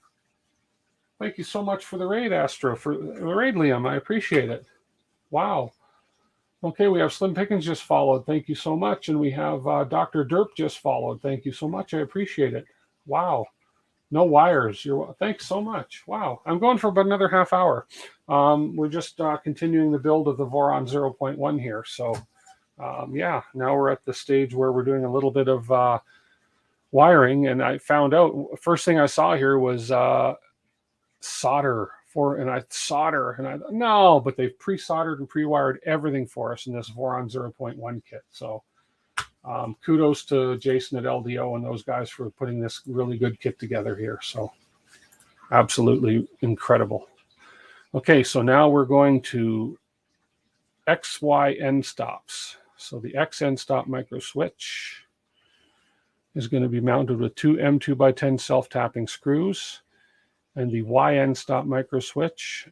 Thank you so much for the raid, Astro, for the raid, Liam. I appreciate it. Wow. Okay, we have Slim Pickens just followed. Thank you so much. And we have Dr. Derp just followed. Thank you so much. I appreciate it. Wow. No wires. Thanks so much. Wow. I'm going for about another half hour. We're just continuing the build of the Voron 0.1 here. So, yeah, now we're at the stage where we're doing a little bit of wiring. And I found out, first thing I saw here was solder. No, but they've pre-soldered and pre-wired everything for us in this Voron 0.1 kit. So kudos to Jason at LDO and those guys for putting this really good kit together here. So absolutely incredible. Okay, so now we're going to XY end stops. So the X end stop micro switch is going to be mounted with two M2x10 self-tapping screws. And the Y end stop micro switch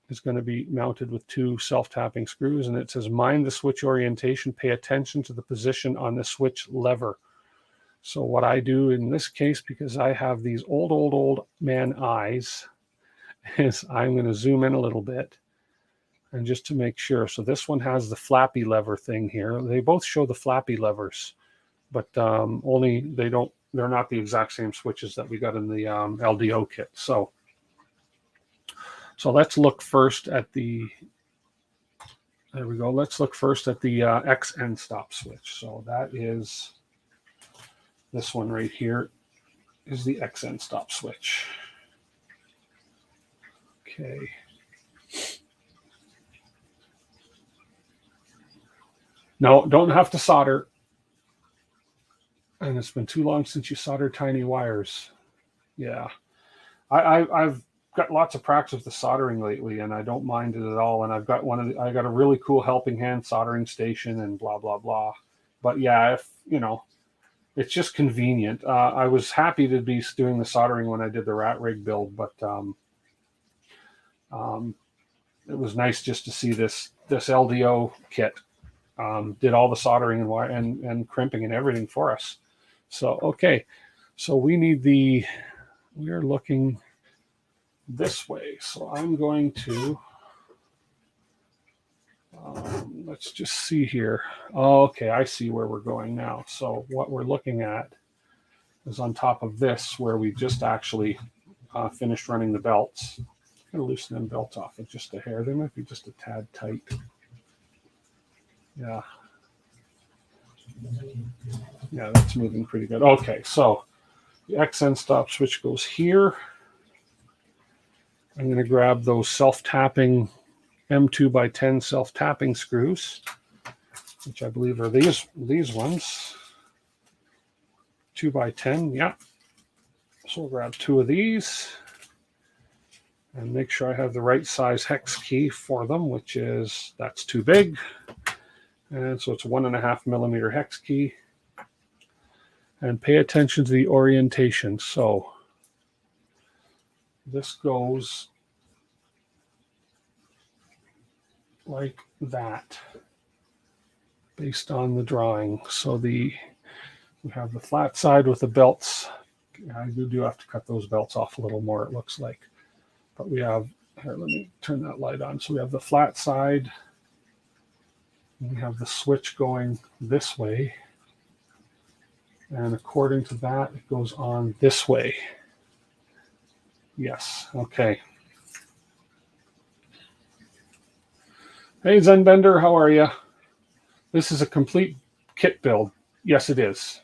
is going to be mounted with two self-tapping screws. And it says, mind the switch orientation, pay attention to the position on the switch lever. So what I do in this case, because I have these old man eyes, is I'm going to zoom in a little bit. And just to make sure. So this one has the flappy lever thing here. They both show the flappy levers, but only they're not the exact same switches that we got in the LDO kit. So let's look first at the, there we go. Let's look first at the X end stop switch. So that is this one right here is the X end stop switch. Okay. No, don't have to solder. And it's been too long since you soldered tiny wires. Yeah. I've got lots of practice with the soldering lately, and I don't mind it at all. And I've got I got a really cool helping hand soldering station and blah, blah, blah. But yeah, if, it's just convenient. I was happy to be doing the soldering when I did the rat rig build, but it was nice just to see this LDO kit did all the soldering and crimping and everything for us. So, okay. So we are looking this way. So I'm going to, let's just see here. Oh, okay, I see where we're going now. So what we're looking at is on top of this, where we just actually finished running the belts. I'm going to loosen them belts off with just a hair. They might be just a tad tight. Yeah. Yeah, that's moving pretty good. Okay, so the X end stop switch goes here. I'm going to grab those self-tapping M2x10 self-tapping screws, which I believe are these ones. 2x10, yeah. So we'll grab two of these and make sure I have the right size hex key for them, which is, that's too big. And so it's 1.5 millimeter hex key. And pay attention to the orientation. So this goes like that based on the drawing. So we have the flat side with the belts. I do have to cut those belts off a little more, it looks like. But we have, here, let me turn that light on. So we have the flat side. We have the switch going this way. And according to that, it goes on this way. Yes, okay. Hey, Zenbender, how are you? This is a complete kit build. Yes, it is.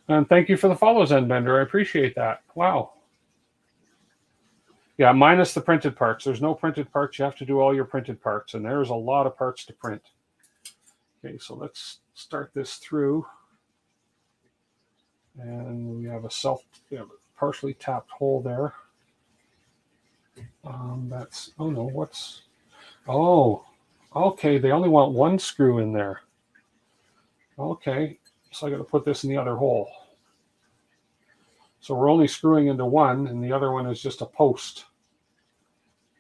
And thank you for the follow, Zenbender. I appreciate that. Wow. Yeah, minus the printed parts. There's no printed parts. You have to do all your printed parts, and there's a lot of parts to print. Okay, so let's start this through. And we have a partially tapped hole there. Okay, they only want one screw in there. Okay, so I got to put this in the other hole. So we're only screwing into one, and the other one is just a post.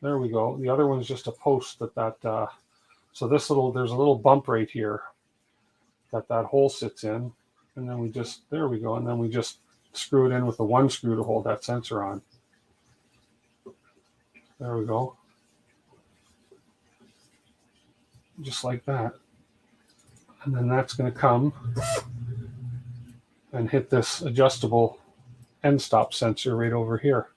There we go. The other one's just a post so there's a little bump right here that hole sits in, and then there we go, and then we just screw it in with the one screw to hold that sensor on. There we go. Just like that. And then that's going to come and hit this adjustable end stop sensor right over here.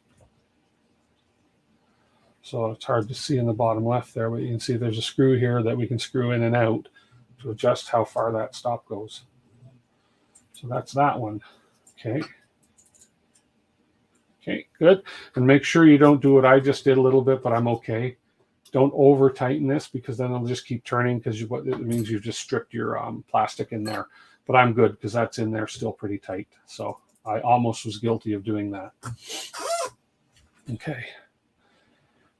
So it's hard to see in the bottom left there, but you can see there's a screw here that we can screw in and out to adjust how far that stop goes. So that's that one. Okay. Okay, good. And make sure you don't do what I just did a little bit, but I'm okay. Don't over tighten this, because then it'll just keep turning, because it means you've just stripped your plastic in there. But I'm good, because that's in there still pretty tight. So I almost was guilty of doing that. Okay.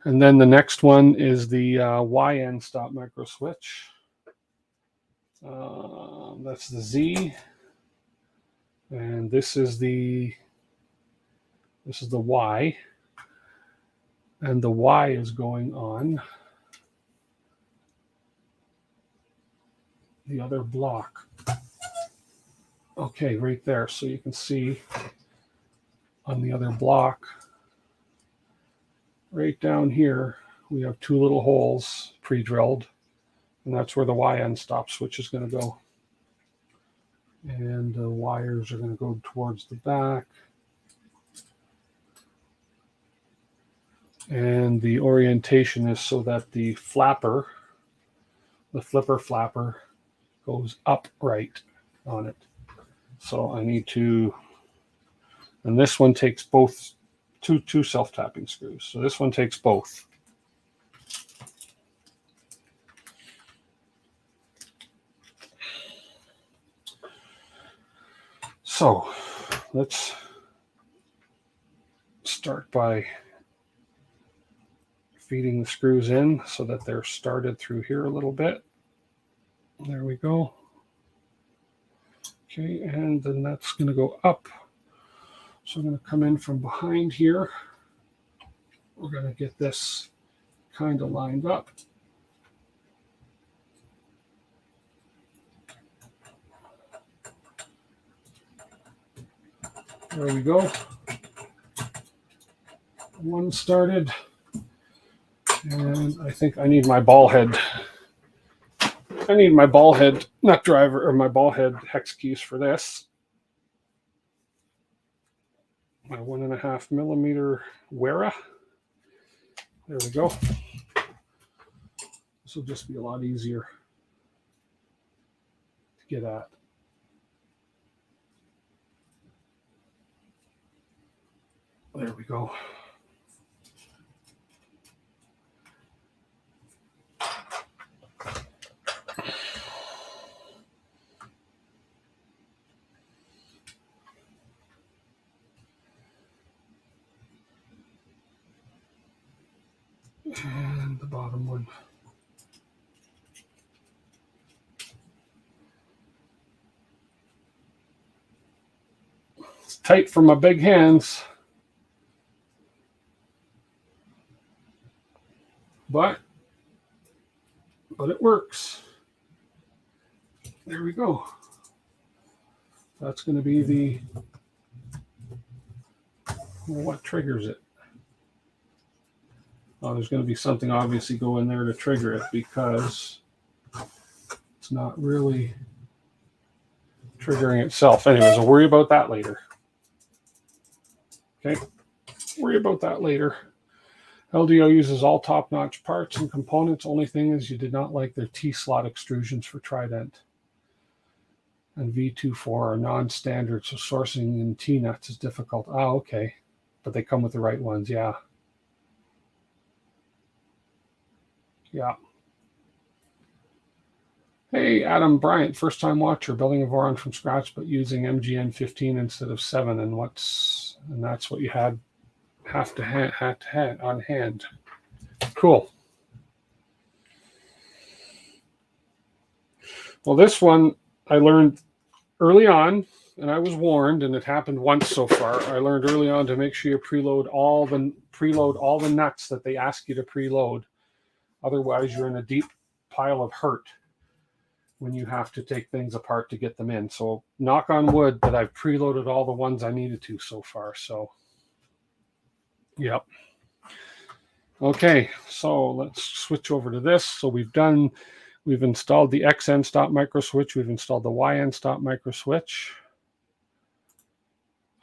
And then the next one is the YN stop micro switch. That's the Z. And this is the Y. And the Y is going on the other block. Okay, right there. So you can see on the other block, right down here, we have two little holes pre-drilled, and that's where the YN stop switch is going to go. And the wires are going to go towards the back. And the orientation is so that the flipper flapper, goes upright on it. So I need to, and this one takes both, two self-tapping screws. So this one takes both. So let's start by feeding the screws in so that they're started through here a little bit. There we go. Okay, and then that's going to go up. So I'm going to come in from behind here. We're going to get this kind of lined up. There we go. One started. And I think I need my ball head. I need my ball head nut driver, or my ball head hex keys for this. My 1.5 millimeter Wera. There we go. This will just be a lot easier to get at. There we go. And the bottom one. It's tight for my big hands, but it works. There we go. That's going to be what triggers it. Oh, there's going to be something obviously go in there to trigger it, because it's not really triggering itself. Anyways, I'll worry about that later. Okay, worry about that later. LDO uses all top-notch parts and components. Only thing is you did not like their T-slot extrusions for Trident. And V24 are non-standard, so sourcing in T-nuts is difficult. Oh, okay. But they come with the right ones, yeah. Yeah. Hey, Adam Bryant, first-time watcher, building a Voron from scratch, but using MGN 15 instead of 7, and that's what you had on hand. Cool. Well, this one I learned early on, and I was warned, and it happened once so far. I learned early on to make sure you preload all the nuts that they ask you to preload. Otherwise, you're in a deep pile of hurt when you have to take things apart to get them in. So knock on wood that I've preloaded all the ones I needed to so far. So, yep. Okay, so let's switch over to this. So we've installed the X end stop micro switch. We've installed the Y end stop micro switch.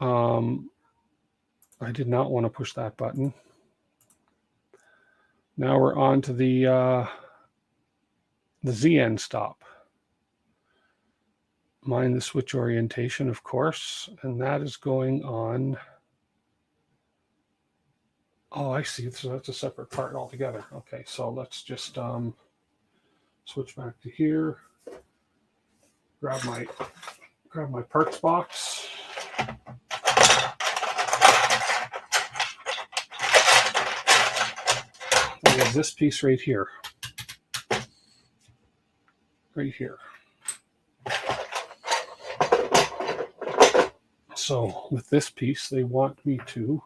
I did not want to push that button. Now we're on to the Z end stop. Mind the switch orientation, of course, and that is going on. Oh, I see. So that's a separate part altogether. Okay, so let's just switch back to here. Grab my parts box. There's this piece right here. Right here. So with this piece, they want me to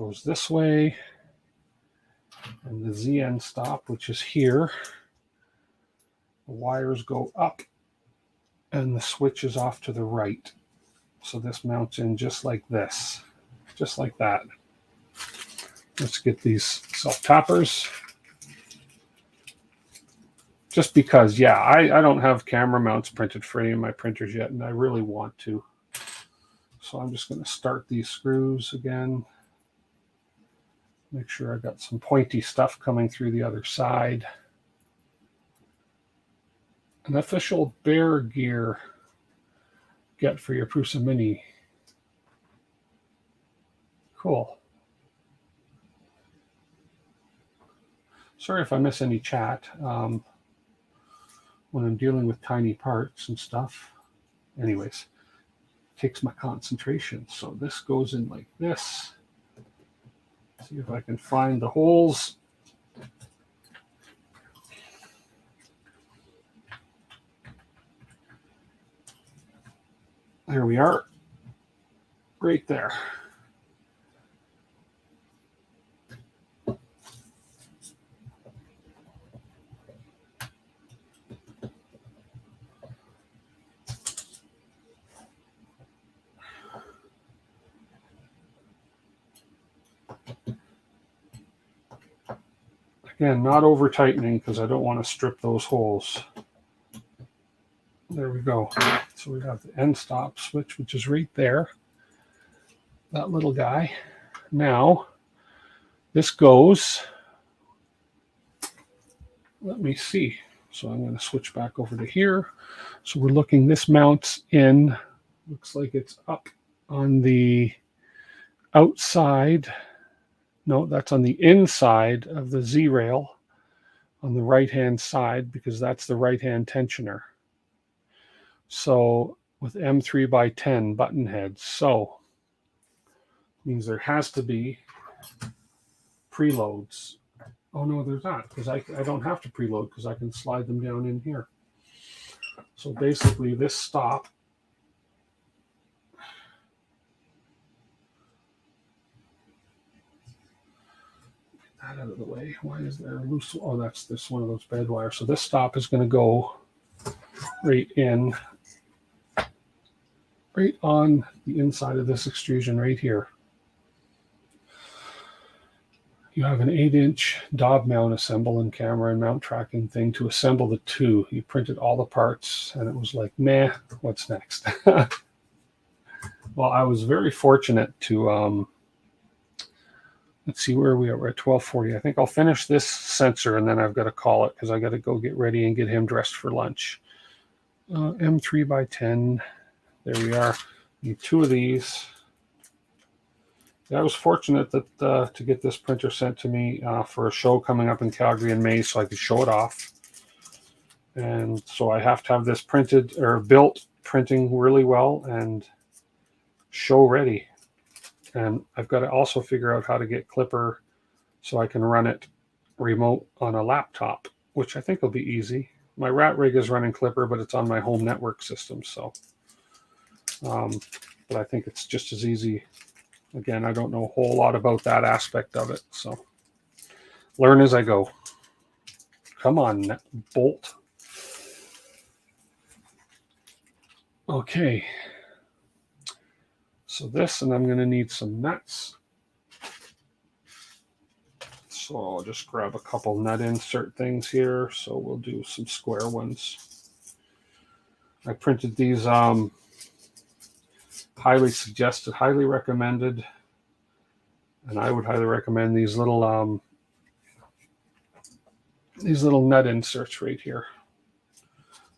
goes this way, and the Z end stop, which is here, the wires go up, and the switch is off to the right. So this mounts in just like this, just like that. Let's get these self-tappers. Just because, yeah, I don't have camera mounts printed for any of my printers yet, and I really want to. So I'm just going to start these screws again. Make sure I got some pointy stuff coming through the other side. An official Bear Gear get for your Prusa Mini. Cool. Sorry if I miss any chat when I'm dealing with tiny parts and stuff. Anyways, takes my concentration. So this goes in like this. See if I can find the holes. There we are. Right there. Again, not over tightening because I don't want to strip those holes. There we go. So we have the end stop switch, which is right there. That little guy. Now, this goes, let me see. So I'm going to switch back over to here. So we're looking, this mounts in, looks like it's up on the outside. No, that's on the inside of the Z rail on the right-hand side because that's the right-hand tensioner. So with M3 by 10 button heads, so means there has to be preloads. Oh no, there's not because I don't have to preload because I can slide them down in here. So basically this stop that out of the way. Why is there a loose? Oh, that's this one of those bed wires. So this stop is going to go right in, right on the inside of this extrusion right here. You have an 8-inch Dob mount assemble and camera and mount tracking thing to assemble the two. You printed all the parts and it was like, meh, what's next? Well, I was very fortunate to, let's see where we are. We're at 12:40. I think I'll finish this sensor and then I've got to call it because I got to go get ready and get him dressed for lunch. M3 by 10. There we are. Need 2 of these. I was fortunate that to get this printer sent to me for a show coming up in Calgary in May so I could show it off. And so I have to have this printed or built printing really well and show ready. And I've got to also figure out how to get Clipper so I can run it remote on a laptop, which I think will be easy. My rat rig is running Clipper, but it's on my home network system. So, but I think it's just as easy. Again, I don't know a whole lot about that aspect of it, so learn as I go. Come on, bolt. Okay. So this, and I'm going to need some nuts. So I'll just grab a couple nut insert things here. So we'll do some square ones. I printed these highly suggested, highly recommended, and I would highly recommend these little nut inserts right here.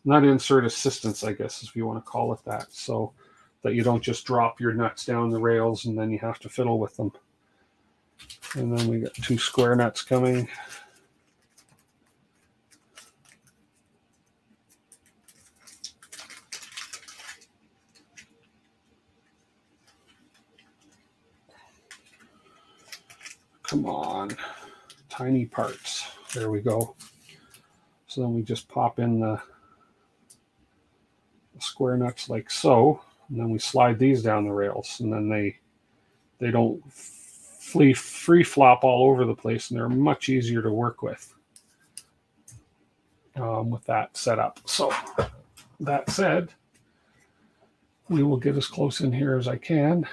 Nut insert assistance, I guess, if you want to call it that, so that you don't just drop your nuts down the rails and then you have to fiddle with them. And then we got 2 square nuts coming. Come on, tiny parts. There we go. So then we just pop in the square nuts like so, and then we slide these down the rails, and then they don't free flop all over the place, and they're much easier to work with that setup. So that said, we will get as close in here as I can.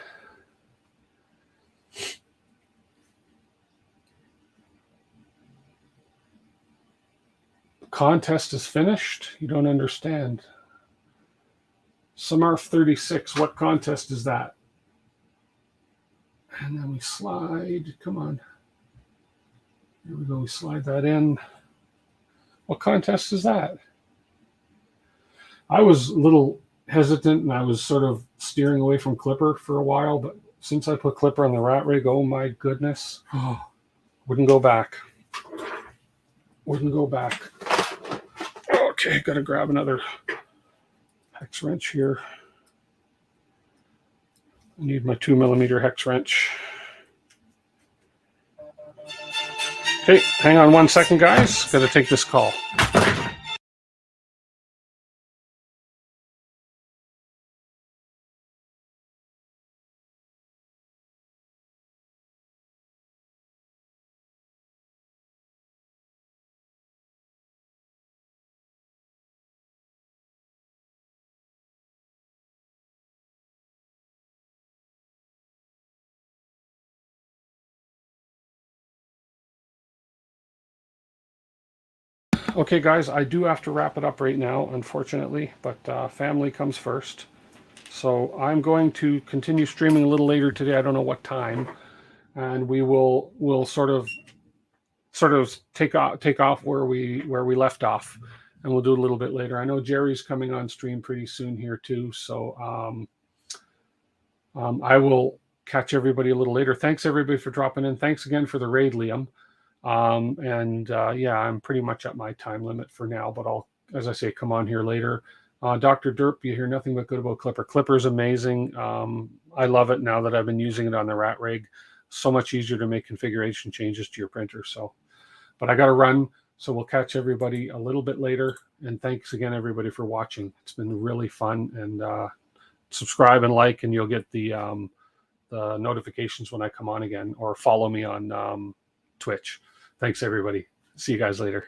Contest is finished. You don't understand. Samarf 36, what contest is that? And then we slide, come on. Here we go, we slide that in. What contest is that? I was a little hesitant and I was sort of steering away from Clipper for a while, but since I put Clipper on the rat rig, oh my goodness. Wouldn't go back. Wouldn't go back. Okay, gotta grab another hex wrench here. I need my 2mm hex wrench. Okay, hang on 1 second, guys. Gotta take this call. Okay, guys, I do have to wrap it up right now, unfortunately, but family comes first. So I'm going to continue streaming a little later today. I don't know what time, and we'll sort of take off where we left off, and we'll do it a little bit later. I know Jerry's coming on stream pretty soon here too, so I will catch everybody a little later. Thanks everybody for dropping in. Thanks again for the raid, Liam. Yeah, I'm pretty much at my time limit for now, but I'll, as I say, come on here later. Dr. Derp, you hear nothing but good about Clipper. Clipper is amazing. I love it now that I've been using it on the rat rig. So much easier to make configuration changes to your printer. So, but I got to run, so we'll catch everybody a little bit later. And thanks again, everybody, for watching. It's been really fun. And subscribe and like, and you'll get the notifications when I come on again, or follow me on Twitch. Thanks, everybody. See you guys later.